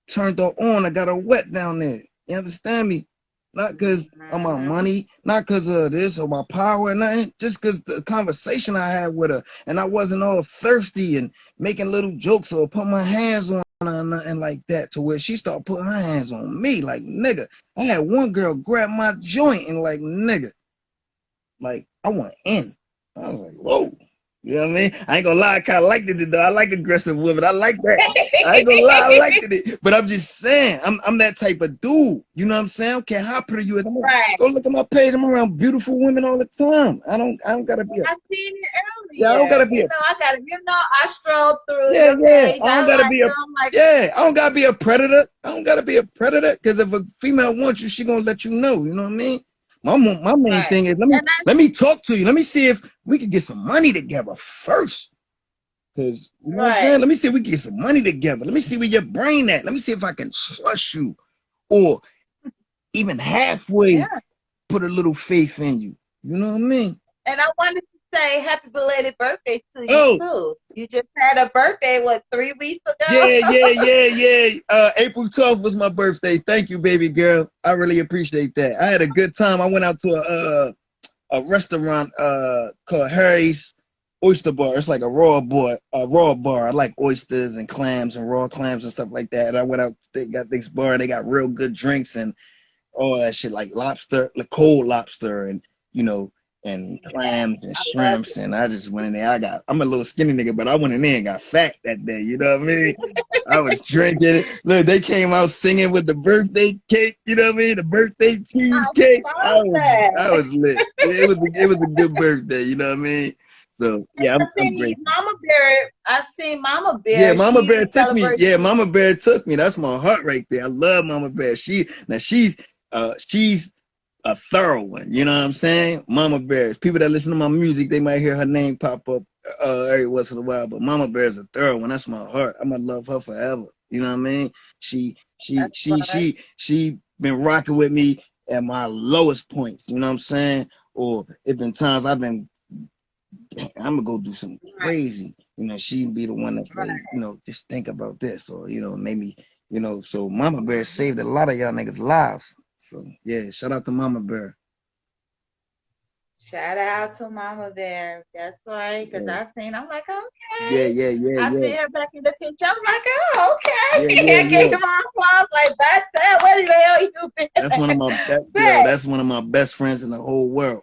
turned her on. I got her wet down there. You understand me? Not because of my money, not because of this or my power or nothing, just because the conversation I had with her, and I wasn't all thirsty and making little jokes or put my hands on her or nothing like that, to where she started putting her hands on me like, nigga. I had one girl grab my joint and like, nigga, like, I want in. I was like, whoa. You know what I mean? I ain't gonna lie, I kind of liked it though. I like aggressive women. I like that. I ain't gonna lie, I liked it. But I'm just saying, I'm that type of dude. You know what I'm saying? I don't care how pretty you is. Go look at my page. I'm around beautiful women all the time. I don't gotta be. I seen it earlier. Yeah, I don't gotta be. I strolled through. Yeah. I don't gotta be I don't gotta be a predator. I don't gotta be a predator, because if a female wants you, she gonna let you know. You know what I mean? My main thing is let me talk to you. Let me see if we can get some money together first. Cause you know what I'm saying? Let me see if we can get some money together. Let me see where your brain at. Let me see if I can trust you, or even halfway put a little faith in you. You know what I mean? And I wanted to say happy belated birthday to you too. You just had a birthday, 3 weeks ago? Yeah. April 12th was my birthday. Thank you, baby girl. I really appreciate that. I had a good time. I went out to a restaurant called Harry's Oyster Bar. It's like a raw bar. I like oysters and clams and raw clams and stuff like that. And I went out, they got this bar, they got real good drinks and all that shit, like lobster, like cold lobster, and you know, and clams and shrimps. And I just went in there. I'm a little skinny nigga, but I went in there and got fat that day. You know what I mean? I was drinking. Look, they came out singing with the birthday cake. You know what I mean? The birthday cheesecake. I was lit. It was a good birthday. You know what I mean? So yeah, I'm grateful. I seen Mama Bear. Yeah, Mama Bear took me. Yeah, Mama Bear took me. That's my heart right there. I love Mama Bear. She's a thorough one. You know what I'm saying? Mama Bear. People that listen to my music, they might hear her name pop up every once in a while. But Mama Bear is a thorough one. That's my heart. I'm gonna love her forever. You know what I mean? She she That's she right. she she been rocking with me at my lowest points. You know what I'm saying? Or it been times I've been, I'm gonna go do something Right. crazy. You know, she be the one that Right. say, you know, just think about this, or maybe, So Mama Bear saved a lot of y'all niggas' lives. So yeah, shout out to Mama Bear. Shout out to Mama Bear. That's right. Cause Yeah, I seen. I'm like, okay. yeah, yeah, yeah, I yeah, see her back in the picture. I'm like, oh, yeah, okay. yeah, I gave yeah. him applause. Like that's it. Where the hell you That's one of been? my But that's one of my best friends in the whole world.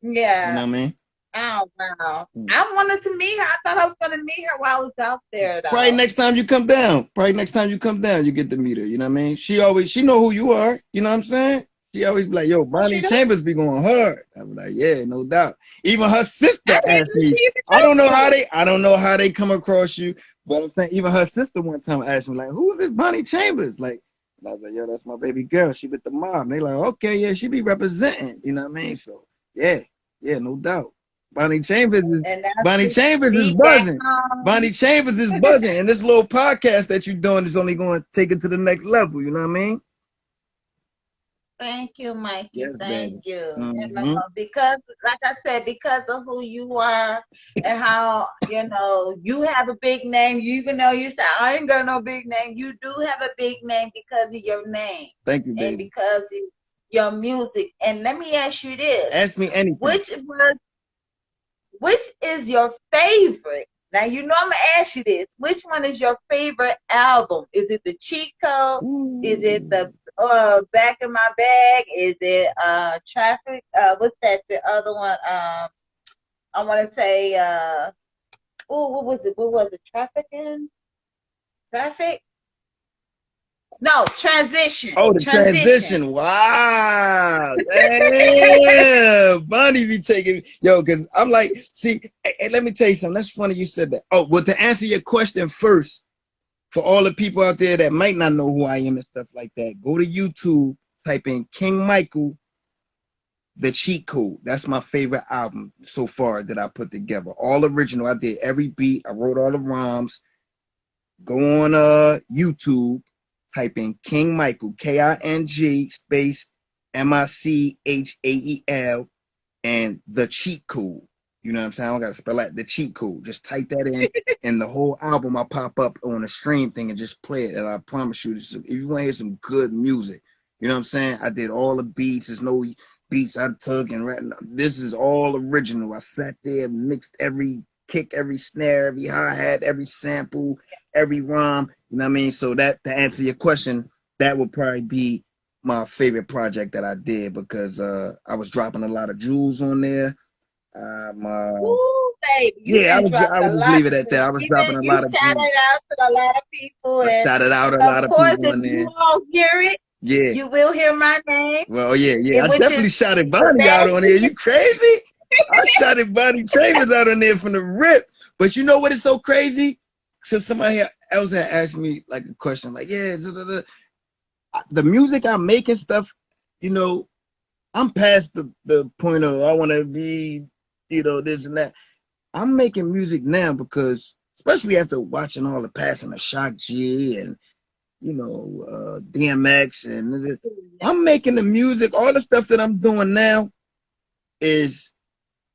You know yeah. what I mean? Oh wow. Mm. I wanted to meet her. I thought I was gonna meet her while I was out there Probably though. next time you come down. Probably next time you come down, you get to meet her. You know what I mean? She know who you are. You know what I'm saying? She always be like, yo, Oh, Bonnie she do? Chambers be going hard. I be like, yeah, no doubt. Even her sister I didn't asked know me. she even I don't know how they come across you, but I'm saying even her sister one time asked me, like, who's this Bonnie Chambers? Like, and I was like, yo, that's my baby girl. She with the mob. And they like, okay, yeah, she be representing. You know what I mean? So yeah, yeah, no doubt. Bonnie Chambers is and that's Bonnie Chambers is deep down. buzzing. Bonnie Chambers is buzzing, and this little podcast that you're doing is only going to take it to the next level. You know what I mean? Thank you, Mikey. Yes, Thank baby. you. Mm-hmm. Because, like I said, because of who you are and how, you have a big name, even though you say, I ain't got no big name, you do have a big name because of your name Thank you, and baby. because of your music. And let me ask you this, Ask me anything. which was which is your favorite? Now you know I'm gonna ask you this. Which one is your favorite album? Is it the Cheat Code? Is it Ooh. the Back in My Bag? Is it Traffic? What's that? The other one? I want to say. Oh, what was it? What was it? Traffic in Traffic? No, Transition. Oh, the Transition. transition. Wow. Damn. Bonnie be taking, yo, because I'm like, see, hey, let me tell you something. That's funny you said that. Oh, well, to answer your question first, for all the people out there that might not know who I am and stuff like that, go to YouTube, type in King Michael, The Cheat Code. That's my favorite album so far that I put together. All original. I did every beat. I wrote all the rhymes. Go on YouTube, type in King Michael, King space Michael, and The Cheat Code. You know what I'm saying? I don't gotta spell that. The Cheat Code. Just type that in, and the whole album will pop up on a stream thing and just play it. And I promise you, if you want to hear some good music, you know what I'm saying? I did all the beats. There's no beats I took and this is all original. I sat there, mixed every kick, every snare, every hi-hat, every sample, every rhyme. You know what I mean? So that, to answer your question, that would probably be my favorite project that I did because I was dropping a lot of jewels on there. Woo, baby, you've Yeah, been dropping I a would just lot. leave it at that. I was dropping Even a you lot of jewels. shouted out to a lot of people, I and shouted out a lot of of course, people if on you there. all hear it, Yeah. you will hear my name, Well, yeah, yeah. I which is definitely shouted the Bonnie out best. on there. You crazy? I shouted Bonnie Chambers out on there from the rip. But you know what is so crazy? So somebody else had asked me like a question, like, yeah, the music I make and stuff, you know, I'm past the point of I want to be, this and that. I'm making music now because, especially after watching all the passing of Shock G and DMX, and I'm making the music. All the stuff that I'm doing now is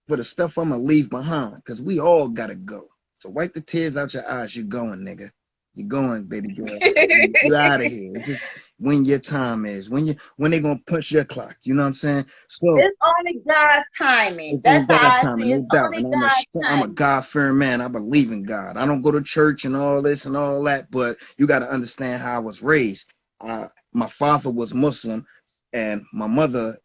for the stuff I'm gonna leave behind because we all gotta go. So wipe the tears out your eyes. You're going, nigga. You're going, baby girl. You out of here. It's just when your time is. When they gonna punch your clock. You know what I'm saying? So It's only God's timing. it's on That's God's how I timing, see it. no It's doubt. only And God's I'm a timing. God-fearing man. I believe in God. I don't go to church and all this and all that, but you got to understand how I was raised. My father was Muslim, and my mother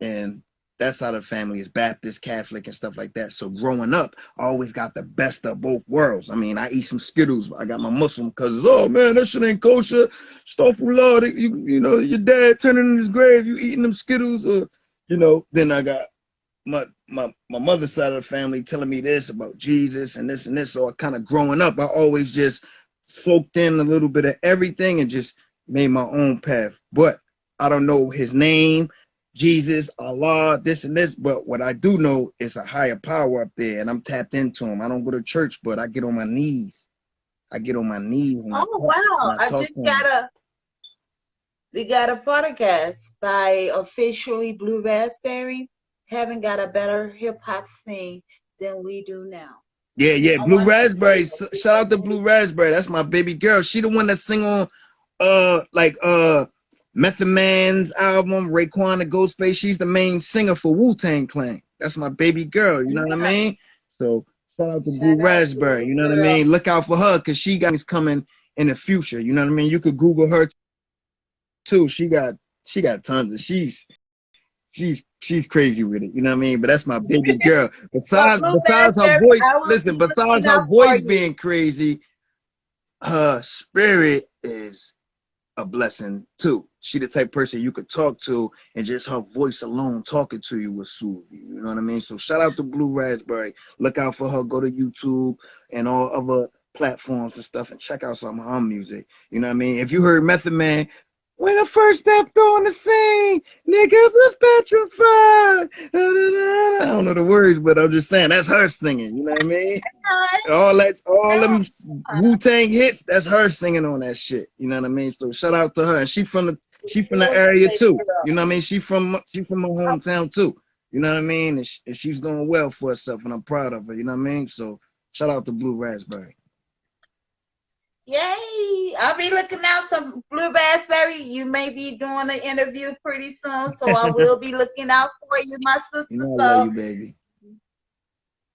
and that side of the family is Baptist, Catholic, and stuff like that. So growing up, I always got the best of both worlds. I mean, I eat some Skittles. I got my Muslim cousins. Oh man, that shit ain't kosher. Astaghfirullah. Your dad turning in his grave. You eating them Skittles, or Then I got my mother's side of the family telling me this about Jesus and this and this. So I kind of growing up, I always just soaked in a little bit of everything and just made my own path. But I don't know his name, Jesus, Allah, this and this, but what I do know is a higher power up there, and I'm tapped into him. I don't go to church, but I get on my knees. I get on my knees when Oh wow! I talk to him. We got a podcast by officially Blue Raspberry. Haven't got a better hip hop scene than we do now. Yeah, I Blue wanted to say Raspberry. Shout out to Blue Raspberry. That's my baby girl. She the one that sing on Method Man's album, Raekwon the Ghostface. She's the main singer for Wu-Tang Clan. That's my baby girl, you know what I mean? So shout out to Blue Raspberry, you know what I mean? Look out for her because she got things coming in the future, you know what I mean? You could Google her too. She got tons of she's crazy with it, you know what I mean? But that's my baby girl. Besides her voice, listen, besides her voice being crazy, her spirit is a blessing too. She the type of person you could talk to, and just her voice alone talking to you will soothe you. You know what I mean? So shout out to Blue Raspberry. Look out for her. Go to YouTube and all other platforms and stuff, and check out some of her music. You know what I mean? If you heard Method Man, when I first stepped on the scene, niggas was petrified. I don't know the words, but I'm just saying that's her singing. You know what I mean? All them Wu-Tang hits, that's her singing on that shit. You know what I mean? So shout out to her. And she from the area too. You know what I mean? She from my hometown too. You know what I mean? And she's doing well for herself, and I'm proud of her. You know what I mean? So shout out to Blue Raspberry. Yay! I'll be looking out some Blue Raspberry. You may be doing an interview pretty soon, so I will be looking out for you, my sister. You know I love you, baby.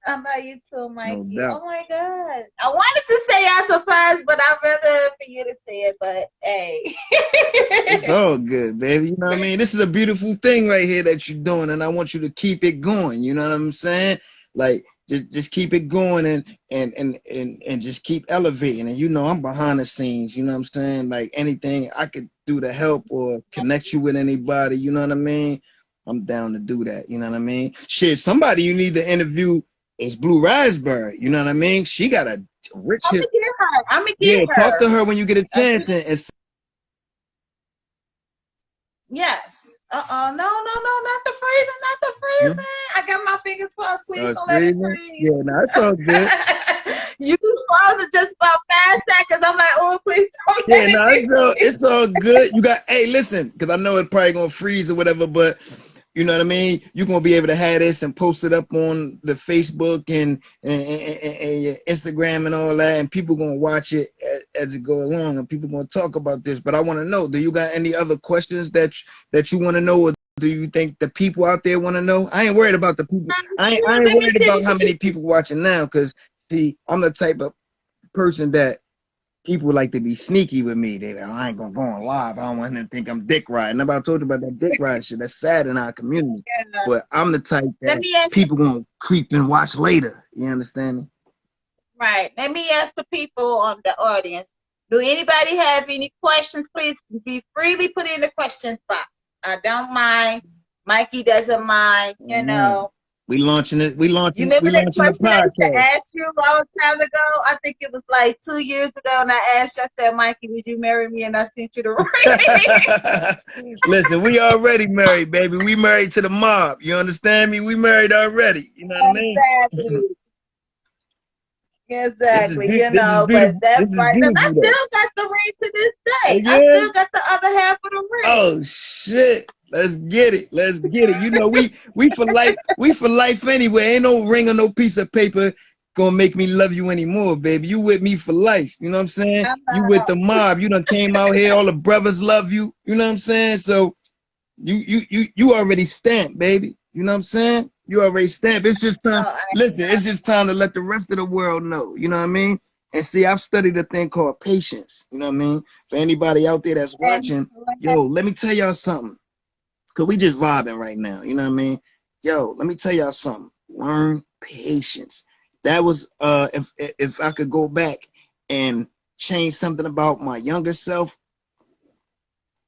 I love you too, Mikey. No doubt. Oh my God. I wanted to say I'm surprised, but I'd rather for you to say it, but hey. It's all good, baby. You know what I mean? This is a beautiful thing right here that you're doing, and I want you to keep it going. You know what I'm saying? Like just keep it going and just keep elevating. And you know, I'm behind the scenes, you know what I'm saying? Like anything I could do to help or connect you with anybody, you know what I mean? I'm down to do that, you know what I mean? Shit, somebody you need to interview is Blue Raspberry, you know what I mean? She got a rich hip. I'm gonna get her. Talk to her when you get a chance and yes. No, not the freezing, I got my fingers crossed. Please don't let it freeze. Yeah, no, it's all good. You froze it just about 5 seconds. I'm like, oh, please don't let it it's all good. You got, hey, listen, because I know it's probably gonna freeze or whatever, but you know what I mean? You're going to be able to have this and post it up on the Facebook and your Instagram and all that, and people going to watch it as it go along, and people going to talk about this. But I want to know, do you got any other questions that you want to know, or do you think the people out there want to know? I ain't worried about the people. I ain't worried about how many people watching now, because, see, I'm the type of person that people like to be sneaky with me. They like, I ain't gonna go on live. I don't want them to think I'm dick riding. Nobody told you about that dick ride shit. That's sad in our community. Yeah. But I'm the type that people gonna creep and watch later. You understand me? Right. Let me ask the people on the audience. Do anybody have any questions? Please be freely put in the questions box. I don't mind. Mikey doesn't mind. You know. We launching it. You remember that question I asked you a long time ago? I think it was like 2 years ago, and I asked you, I said, Mikey, would you marry me? And I sent you the ring. Listen, we already married, baby. We married to the mob. You understand me? We married already. You know what I mean? Exactly. You know, but that's right. And I still got the ring to this day. I still got the other half of the ring. Oh, shit. Let's get it. You know, we for life. We for life anyway. Ain't no ring or no piece of paper gonna make me love you anymore, baby. You with me for life. You know what I'm saying? You with the mob. You done came out here. All the brothers love you. You know what I'm saying? So you already stamped, baby. You know what I'm saying? You already stamped. It's just time. Listen, it's just time to let the rest of the world know. You know what I mean? And see, I've studied a thing called patience. You know what I mean? For anybody out there that's watching, yo, let me tell y'all something. Cause we just vibing right now, you know what I mean? Yo, let me tell y'all something. Learn patience. That was if I could go back and change something about my younger self,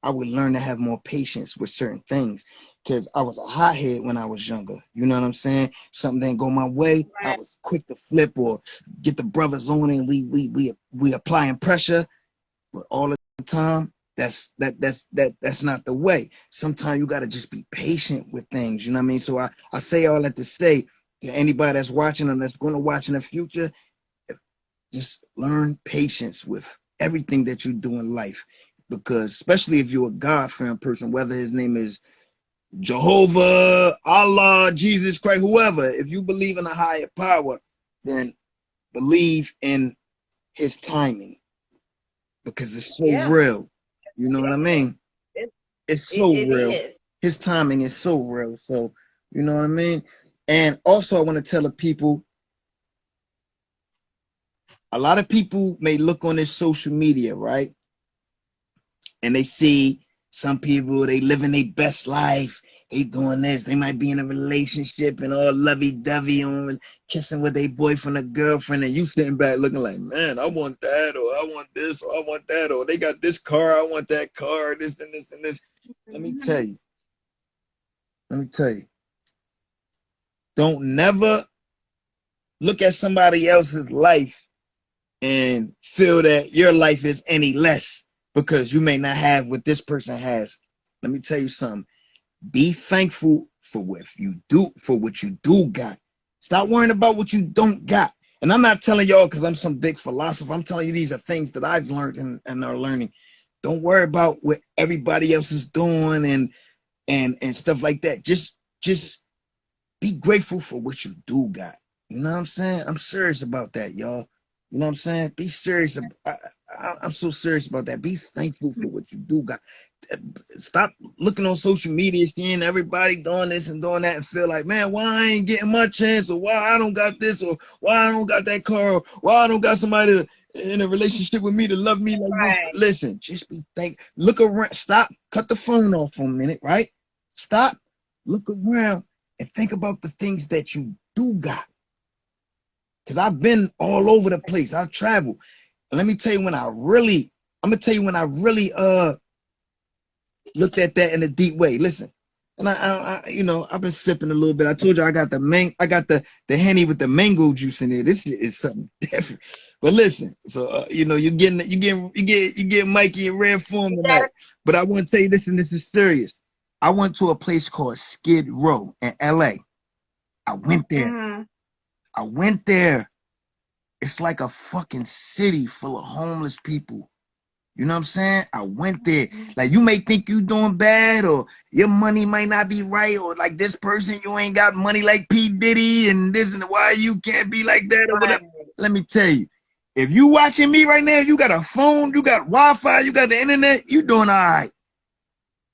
I would learn to have more patience with certain things. Cause I was a hothead when I was younger. You know what I'm saying? Something didn't go my way, I was quick to flip or get the brothers on, and we applying pressure, but all the time that's not the way. Sometimes you got to just be patient with things, you know what I mean? So I say all that to say to anybody that's watching and that's going to watch in the future, just learn patience with everything that you do in life, because especially if you're a God-fearing person, whether his name is Jehovah, Allah, Jesus Christ, whoever, if you believe in a higher power, then believe in his timing, because it's so real. You know what I mean? It's so real. His timing is so real. So, you know what I mean? And also, I want to tell the people, a lot of people may look on this social media, right? And they see some people, they living their best life. They doing this. They might be in a relationship and all lovey-dovey on kissing with their boyfriend or girlfriend, and you sitting back looking like, man, I want that, or I want this, or I want that, or they got this car, I want that car, this and this and this. Let me tell you. Don't never look at somebody else's life and feel that your life is any less because you may not have what this person has. Let me tell you something. Be thankful for what you do got. Stop worrying about what you don't got. And I'm not telling y'all because I'm some big philosopher. I'm telling you these are things that I've learned and are learning. Don't worry about what everybody else is doing and stuff like that. Just be grateful for what you do got. You know what I'm saying? I'm serious about that, y'all. You know what I'm saying? Be serious. I'm so serious about that. Be thankful for what you do got. Stop looking on social media, seeing everybody doing this and doing that, and feel like, man, why I ain't getting my chance, or why I don't got this, or why I don't got that car, or why I don't got somebody in a relationship with me to love me like this. Listen, just be look around. Stop. Cut the phone off for a minute, right? Stop. Look around and think about the things that you do got. Because I've been all over the place. I've traveled. And let me tell you when I really looked at that in a deep way. Listen, and I've been sipping a little bit. I told you I got the Henny with the mango juice in it. This shit is something different. But listen, so you're getting Mikey in rare form tonight. But I want to tell you this, and this is serious. I went to a place called Skid Row in LA. I went there. Mm-hmm. I went there. It's like a fucking city full of homeless people. You know what I'm saying? I went there. Like, you may think you doing bad, or your money might not be right, or like this person, you ain't got money like P. Diddy and this and why you can't be like that or whatever. Let me tell you, if you watching me right now, you got a phone, you got Wi-Fi, you got the internet, you doing all right.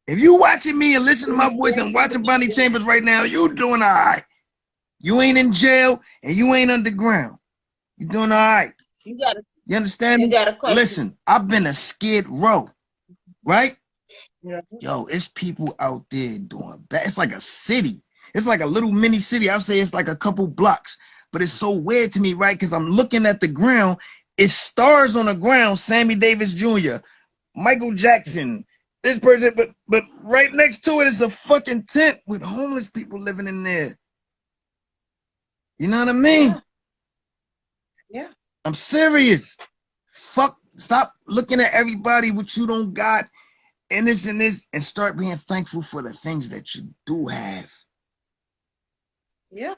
If you watching me and listening to my voice and watching Bonnie Chambers right now, you doing all right. You ain't in jail and you ain't underground. You doing all right. You understand me? Listen, I've been to Skid Row, right? Yeah. Yo, it's people out there doing bad. It's like a city. It's like a little mini city. I'll say it's like a couple blocks. But it's so weird to me, right? Because I'm looking at the ground. It's stars on the ground. Sammy Davis Jr., Michael Jackson, this person. But right next to it is a fucking tent with homeless people living in there. You know what I mean? Yeah. I'm serious. Fuck, stop looking at everybody what you don't got and this and start being thankful for the things that you do have. Yeah.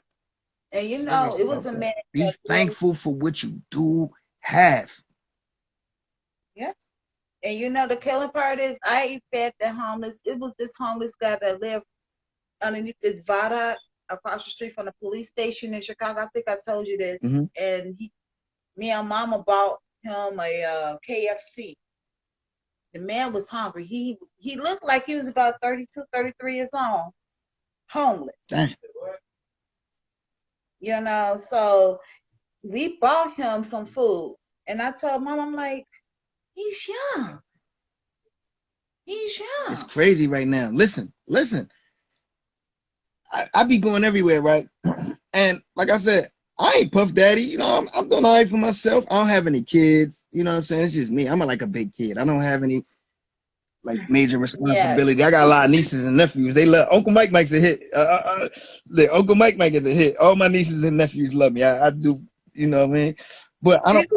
And it was a man. Be thankful for what you do have. Yeah. And the killing part is I fed the homeless. It was this homeless guy that lived underneath this viaduct across the street from the police station in Chicago. I think I told you this. Mm-hmm. And me and Mama bought him a KFC. The man was hungry. He looked like he was about 32, 33 years old, homeless. Dang. So we bought him some food. And I told Mom, I'm like, he's young. He's young. It's crazy right now. Listen. I be going everywhere, right? And like I said, I ain't Puff Daddy. I'm doing all right for myself. I don't have any kids. You know what I'm saying? It's just me. I'm like a big kid. I don't have any like major responsibility. Yeah. I got a lot of nieces and nephews. They love Uncle Mike. Mike's a hit. Uncle Mike is a hit. All my nieces and nephews love me. I do. You know what I mean? But I don't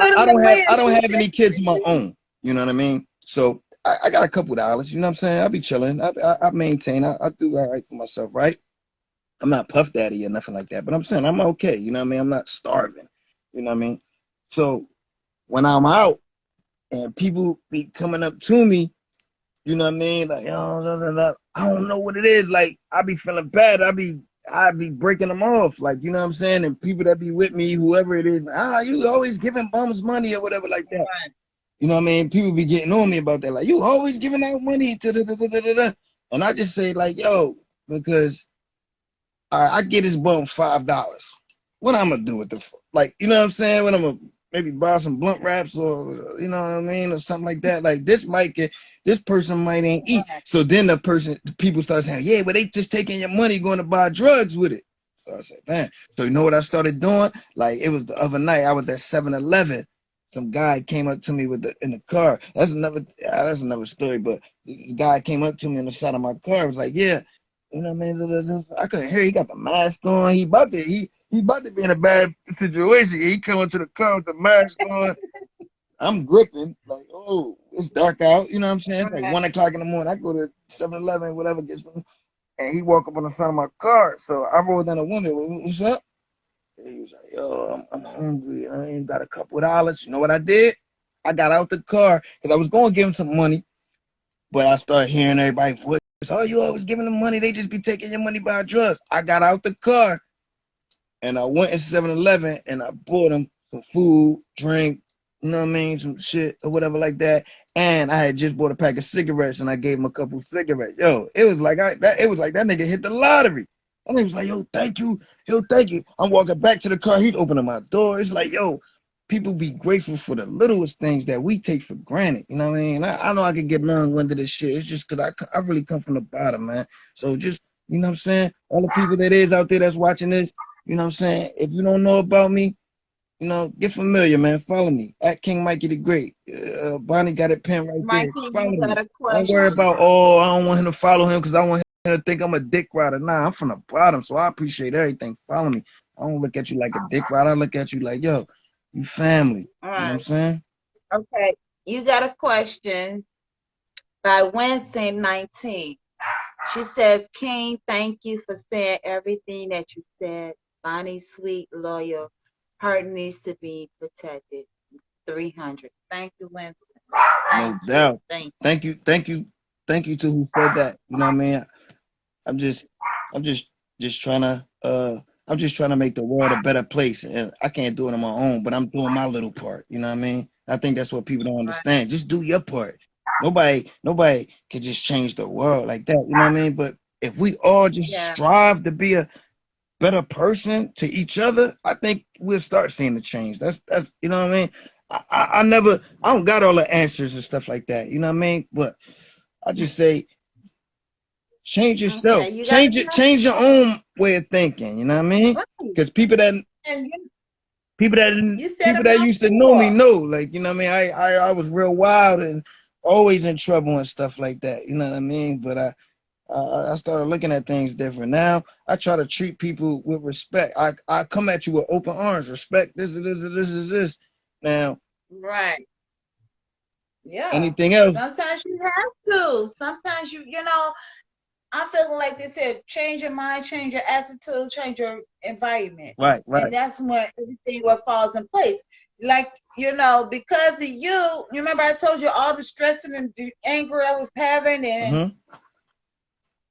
have any kids of my own. You know what I mean? So I got a couple dollars. You know what I'm saying? I be chilling. I maintain. I do all right for myself, right? I'm not Puff Daddy or nothing like that, but I'm saying I'm okay. You know what I mean? I'm not starving. You know what I mean? So when I'm out and people be coming up to me, you know what I mean? Like, oh, I don't know what it is. Like, I be feeling bad. I be breaking them off. Like, you know what I'm saying? And people that be with me, whoever it is, you always giving bums money or whatever like that. You know what I mean? People be getting on me about that. Like, you always giving out money to the. And I just say, like, yo, because I get this bum $5. What I'm gonna do with the like, you know what I'm saying? When I'm gonna maybe buy some blunt wraps or you know what I mean, or something like that. Like this person might ain't eat. So then the people start saying, yeah, but they just taking your money going to buy drugs with it. So I said, damn. So you know what I started doing? Like it was the other night. I was at 7-Eleven. Some guy came up to me in the car. That's another story. But the guy came up to me in the side of my car. Was like, yeah. You know what I mean? I couldn't hear. He got the mask on. He about to be in a bad situation. He coming to the car with the mask on. I'm gripping like, oh, it's dark out. You know what I'm saying? It's like 1 o'clock in the morning. I go to 7-Eleven, whatever, get some, and he walk up on the side of my car. So I rolled down the window. What's up? And he was like, yo, I'm hungry. I ain't got a couple of dollars. You know what I did? I got out the car because I was going to give him some money, but I started hearing everybody's voice. Oh, you always giving them money. They just be taking your money by drugs. I got out the car and I went to 7-Eleven and I bought him some food, drink, you know what I mean, some shit or whatever like that. And I had just bought a pack of cigarettes and I gave him a couple of cigarettes. Yo, it was like that nigga hit the lottery. And he was like, yo, thank you. Yo, thank you. I'm walking back to the car. He's opening my door. It's like, yo, people be grateful for the littlest things that we take for granted. You know what I mean? I know I could get long-winded this shit. It's just because I really come from the bottom, man. So just, you know what I'm saying? All the people that is out there that's watching this, you know what I'm saying? If you don't know about me, you know, get familiar, man. Follow me at King Mikey the Great. Bonnie got it pinned right there. Mikey, Follow you me. got a Don't worry question? about, I don't want him to follow him because I want him to think I'm a dick rider. Nah, I'm from the bottom, so I appreciate everything. Follow me. I don't look at you like a dick rider. I look at you like, yo, you family. All You know what I'm right. saying? Okay. You got a question by Wednesday 19. She says, King, thank you for saying everything that you said. Bonnie, sweet, loyal. Heart needs to be protected. 300. Thank you, Wednesday. No doubt. Thank you. Thank you to who said that. You know what I mean? I'm just I'm just trying to I'm just trying to make the world a better place. And I can't do it on my own, but I'm doing my little part. You know what I mean? I think that's what people don't understand. Just do your part. Nobody can just change the world like that. You know what I mean? But if we all just strive to be a better person to each other, I think we'll start seeing the change. That's you know what I mean? I don't got all the answers and stuff like that. You know what I mean? But I just say change yourself. Okay, you got Change your own way of thinking. You know what I mean? Because people that people that you said people a that used to know me mouthful. know, like, you know what I mean? I was real wild and always in trouble and stuff like that. You know what I mean? But I started looking at things different. Now I try to treat people with respect. I come at you with open arms. Respect this is this. Now, Right. Yeah. anything else? Sometimes you have to. Sometimes you know, I'm feeling like they said, change your mind, change your attitude, change your environment. Right, And right. that's when everything what falls in place. Like, you know, because of you remember I told you all the stressing and the anger I was having and Mm-hmm.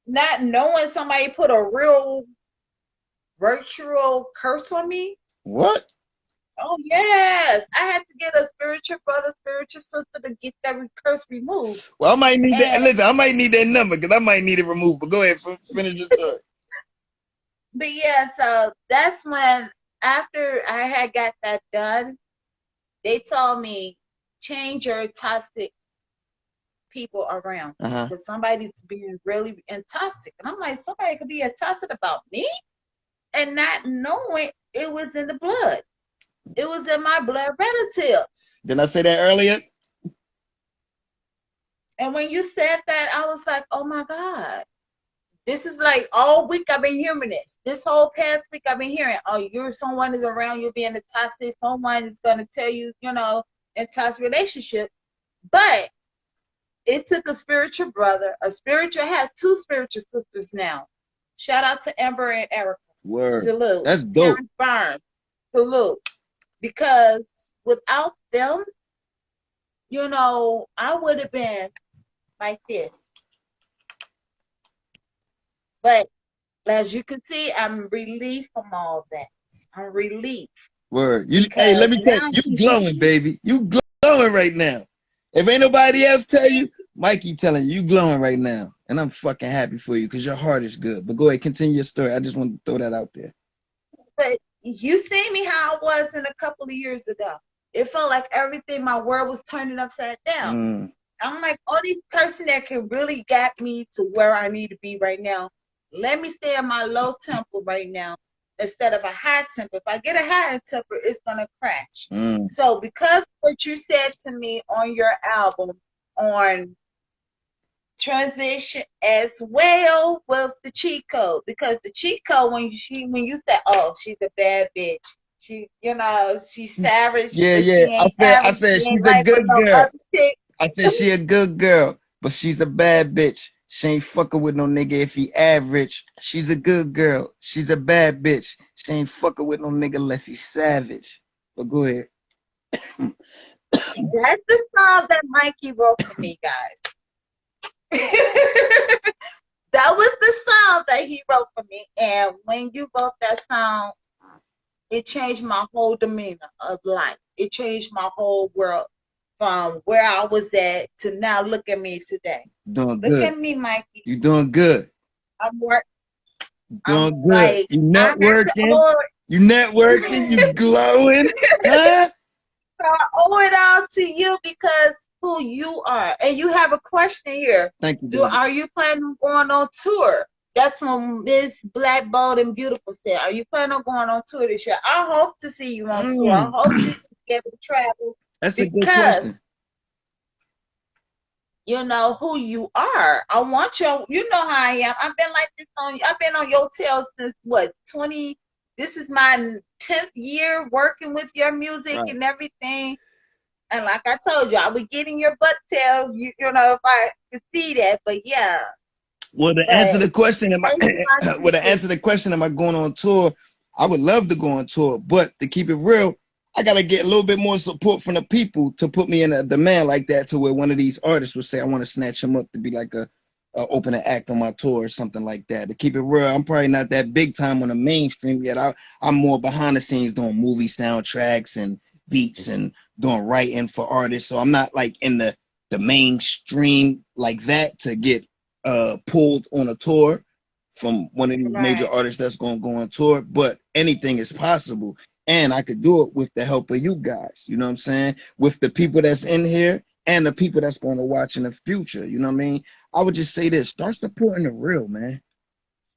not knowing somebody put a real virtual curse on me. What? Oh yes. I had to get a spiritual brother, spiritual sister to get that curse removed. Well, I might need that. And Listen, I might need that number because I might need it removed. But go ahead, finish your story. but yeah, so that's when after I had got that done, they told me change your toxic people around Uh-huh. because somebody's being really toxic. And I'm like, somebody could be toxic about me and not knowing it was in the blood. It was in my blood relatives. Didn't I say that earlier? And when you said that, I was like, oh my God. This is like all week I've been hearing this. This whole past week I've been hearing, oh, someone is around you being a toxic, someone is gonna tell you, you know, in toxic relationship. But It took a spiritual brother, I have two spiritual sisters now. Shout out to Amber and Erica. Word. Salute. That's dope. Terrence Burns. Salute. Because without them, I would have been like this. But as you can see, I'm relieved from all that. I'm relieved. Word. Hey, let me tell you, you glowing, baby. You glowing right now. If ain't nobody else tell you, Mikey telling you glowing right now. And I'm fucking happy for you because your heart is good. But go ahead, continue your story. I just want to throw that out there. But you see me how I was in a couple of years ago. It felt like everything, my world was turning upside down. I'm like, all these person that can really get me to where I need to be right now. Let me stay in my low tempo right now instead of a high tempo. If I get a high tempo, it's gonna crash. So because what you said to me on your album on transition as well with the cheat code, because the cheat code when you say, oh, she's a bad bitch, she's savage. Yeah. I said she's a good girl. I said she a good girl, but she's a bad bitch. She ain't fucking with no nigga if he average. She's a good girl. She's a bad bitch. She ain't fucking with no nigga unless he's savage. But go ahead. That's the song that Mikey wrote for me, guys. That was the song that he wrote for me. And when you wrote that song, it changed my whole demeanor of life. It changed my whole world from where I was at to now. Look at me today. Doing good. Look at me, Mikey. You doing good. I'm working. Doing good. Like, you networking. You networking. You glowing. Huh? So I owe it all to you because who you are. And you have a question here. Thank you. Are you planning on going on tour? That's when Miss Black, Bold, and Beautiful said, are you planning on going on tour this year? I hope to see you on tour. I hope you be able to travel. That's a good question. You know who you are. I want you know how I am. I've been like this I've been on your tail since what, 20, this is my 10th year working with your music and everything. And like I told you, I would get in your butt tail, you know, if I could see that. But yeah. Well, to answer the question, am I going on tour? I would love to go on tour, but to keep it real, I gotta get a little bit more support from the people to put me in a demand like that, to where one of these artists would say, I want to snatch him up to be like a opening act on my tour or something like that. To keep it real, I'm probably not that big time on the mainstream yet. I'm more behind the scenes doing movie soundtracks and beats and doing writing for artists. So I'm not like in the mainstream like that to get pulled on a tour from one of these major artists that's gonna go on tour. But anything is possible. And I could do it with the help of you guys, you know what I'm saying? With the people that's in here and the people that's going to watch in the future, you know what I mean? I would just say this, start supporting the real, man.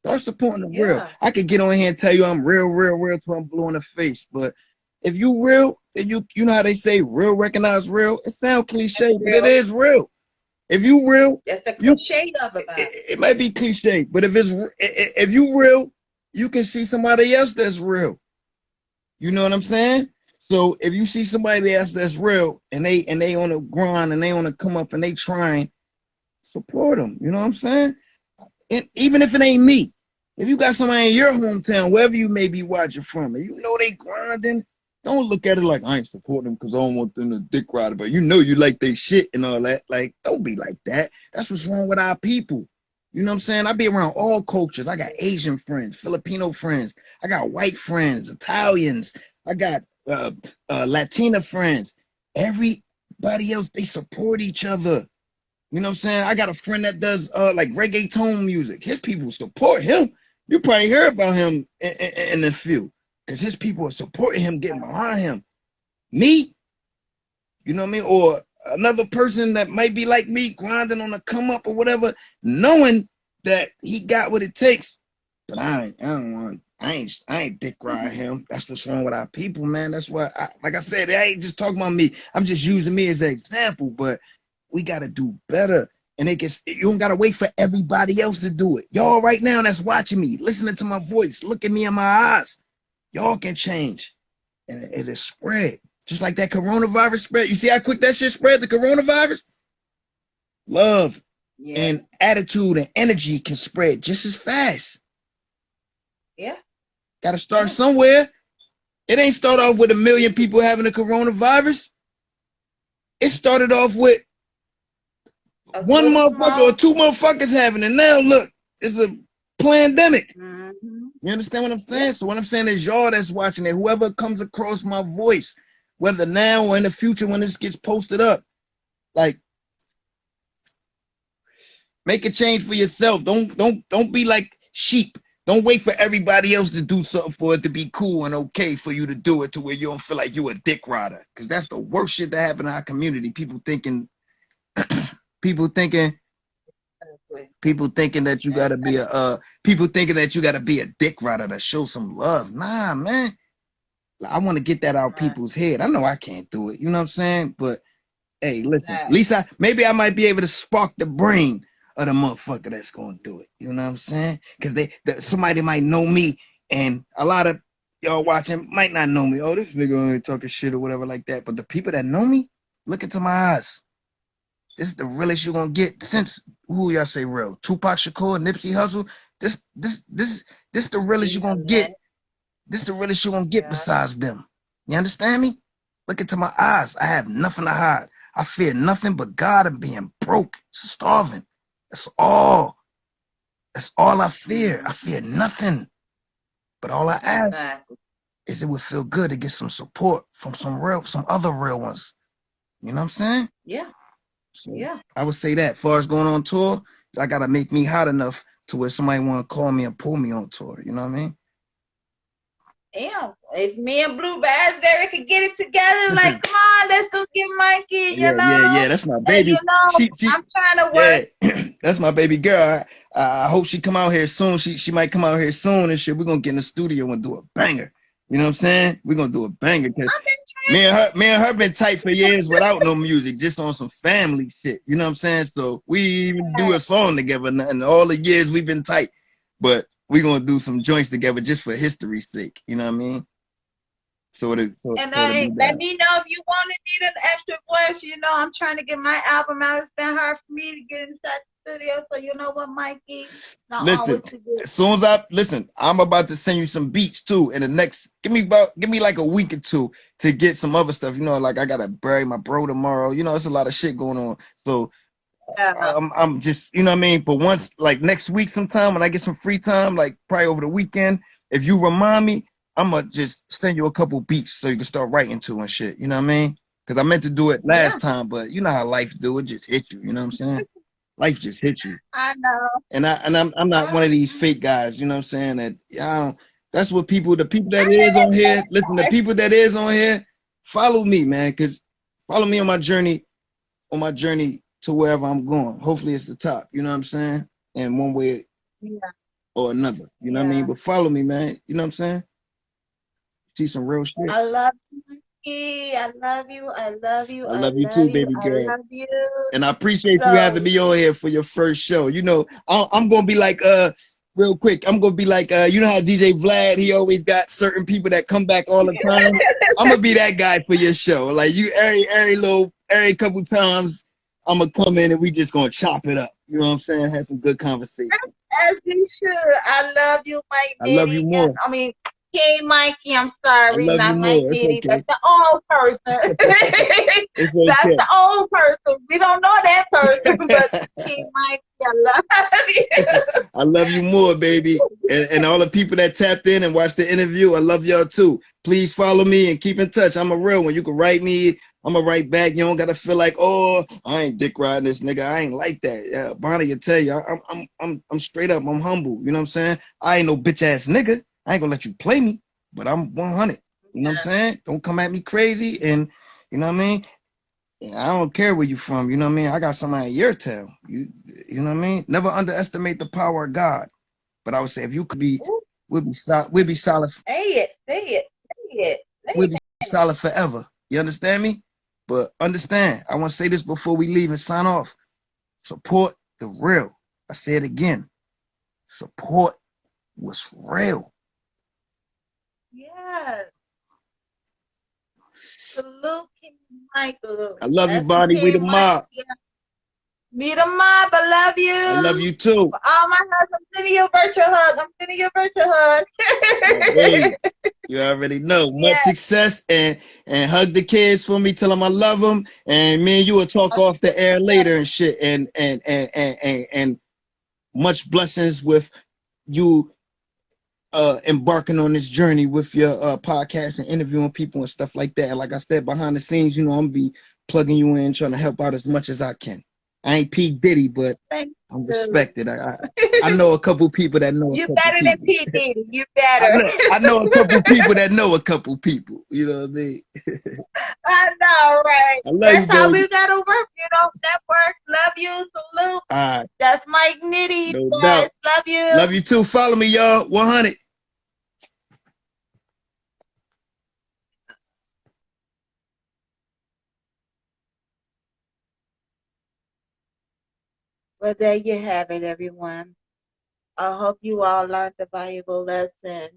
Start supporting the real. I could get on here and tell you I'm real till I'm blue in the face. But if you real, then you know how they say real recognize real? It sounds cliche, but it is real. If you real, that's the cliche of it. It might be cliche, but if you real, you can see somebody else that's real. You know what I'm saying? So if you see somebody else that's real and they on the grind and they on the come up and they trying, support them. You know what I'm saying? And even if it ain't me, if you got somebody in your hometown, wherever you may be watching from, and you know they grinding, don't look at it like I ain't supporting them because I don't want them to dick ride. But you know you like they shit and all that. Like, don't be like that. That's what's wrong with our people. You know what I'm saying? I be around all cultures. I got Asian friends, Filipino friends. I got white friends, Italians. I got Latina friends. Everybody else, they support each other. You know what I'm saying? I got a friend that does like reggaeton music. His people support him. You probably heard about him in the field because his people are supporting him, getting behind him. Me, you know what I mean? Or another person that might be like me, grinding on a come up or whatever, knowing that he got what it takes. But I ain't dick ride him. That's what's wrong with our people, man. That's why, like I said, I ain't just talking about me. I'm just using me as an example, but we got to do better. And you don't got to wait for everybody else to do it. Y'all right now that's watching me, listening to my voice, look at me in my eyes, y'all can change. And it'll spread. Just like that coronavirus spread. You see how quick that shit spread, the coronavirus? love and attitude and energy can spread just as fast. Yeah. Got to start somewhere. It ain't start off with 1 million people having the coronavirus. It started off with one motherfucker or two motherfuckers having it. Now look, it's a pandemic. You understand what I'm saying? So what I'm saying is y'all that's watching it, whoever comes across my voice, whether now or in the future when this gets posted up, like, make a change for yourself. Don't be like sheep. Don't wait for everybody else to do something for it to be cool and okay for you to do it to where you don't feel like you a dick rider. Because that's the worst shit that happened in our community. People thinking that you gotta be a dick rider to show some love. Nah, man. I want to get that out of people's head. I know I can't do it. You know what I'm saying? But hey, listen, at least maybe I might be able to spark the brain of the motherfucker that's gonna do it. You know what I'm saying? Because somebody might know me, and a lot of y'all watching might not know me. Oh, this nigga only talking shit or whatever like that. But the people that know me, look into my eyes. This is the realest you're gonna get since who y'all say real? Tupac Shakur, Nipsey Hussle. This the realest you're gonna get. This the realest you're gonna get besides them. You understand me? Look into my eyes. I have nothing to hide. I fear nothing but God and being broke, starving. That's all. That's all I fear. I fear nothing. But all I ask is it would feel good to get some support from some other real ones. You know what I'm saying? Yeah. So I would say that. As far as going on tour, I gotta make me hot enough to where somebody want to call me and pull me on tour. You know what I mean? Yeah, if me and Blue Raspberry could get it together, like, come on, let's go get Mikey, you know? Yeah, that's my baby. You know, I'm trying to work. Yeah, that's my baby girl. I hope she come out here soon. She might come out here soon and shit. We're gonna get in the studio and do a banger. You know what I'm saying? We're gonna do a banger because me and her been tight for years without no music, just on some family shit. You know what I'm saying? So we even do a song together, and all the years we've been tight. But we're gonna do some joints together just for history's sake. You know what I mean? Let me know if you want to need an extra voice. You know, I'm trying to get my album out. It's been hard for me to get inside the studio. So you know what, Mikey? Listen, as soon as I'm about to send you some beats too. In the next, give me like a week or two to get some other stuff. You know, like I gotta bury my bro tomorrow. You know, it's a lot of shit going on. So I'm just, you know what I mean. But once, like next week, sometime when I get some free time, like probably over the weekend, if you remind me, I'm gonna just send you a couple beats so you can start writing to and shit. You know what I mean? Because I meant to do it last time, but you know how life do it, just hit you. You know what I'm saying? Life just hit you. I know. And I'm not one of these fake guys. You know what I'm saying? That that's what the people that is on here. Listen, the people that is on here, follow me, man. Cause follow me on my journey to wherever I'm going. Hopefully it's the top. You know what I'm saying? In one way or another. You know what I mean? But follow me, man. You know what I'm saying? See some real shit. I love you, Mikey. I love you. I love you. I love you too, baby girl. I love you. And I appreciate you having me on here for your first show. You know, I'm gonna be like real quick. I'm gonna be like you know how DJ Vlad, he always got certain people that come back all the time. I'm gonna be that guy for your show. Like you every couple times I'm gonna come in and we just gonna chop it up. You know what I'm saying? Have some good conversation. As we should. I love you, Mike. I love you more. I mean, hey, Mikey, I'm sorry, not Mike Diddy. Okay. That's the old person. That's the old person. We don't know that person, but hey, Mikey, I love you. I love you more, baby. And all the people that tapped in and watched the interview, I love y'all too. Please follow me and keep in touch. I'm a real one. You can write me. I'm gonna write back. You don't gotta feel like, oh, I ain't dick riding this nigga. I ain't like that. Yeah, Bonnie will tell you, I'm straight up. I'm humble. You know what I'm saying? I ain't no bitch ass nigga. I ain't gonna let you play me, but I'm 100. You know what I'm saying? Don't come at me crazy. And you know what I mean? I don't care where you from. You know what I mean? I got somebody in your town. You know what I mean? Never underestimate the power of God. But I would say if you could be, we'll be solid. Say it. We'll be solid forever. You understand me? But understand, I want to say this before we leave and sign off. Support the real. I say it again. Support what's real. Yes. Salute King Michael. I love you, Bonnie. We the mob. Meet 'em up. I love you. I love you too. For all my hugs, I'm sending you a virtual hug. I'm sending you a virtual hug. Hey, you already know. Much Yes. success and hug the kids for me. Tell them I love them. And me and you will talk off the air later and shit. And much blessings with you embarking on this journey with your podcast and interviewing people and stuff like that. And like I said, behind the scenes, you know, I'm gonna be plugging you in, trying to help out as much as I can. I ain't P. Diddy, but I'm respected. I know a couple people that know a You couple better than people. P. Diddy. You better. I know a couple people that know a couple people. You know what I mean? I know, right? I love That's you, how baby. we gotta work, you know. Network. Love you. Salute. All right. That's Mike Nitty. No Guys. doubt. Love you. Love you too. Follow me, y'all. 100. Well, there you have it, everyone. I hope you all learned a valuable lesson.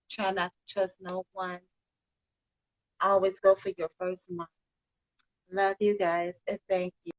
Try not to trust no one. Always go for your first mind. Love you guys and thank you.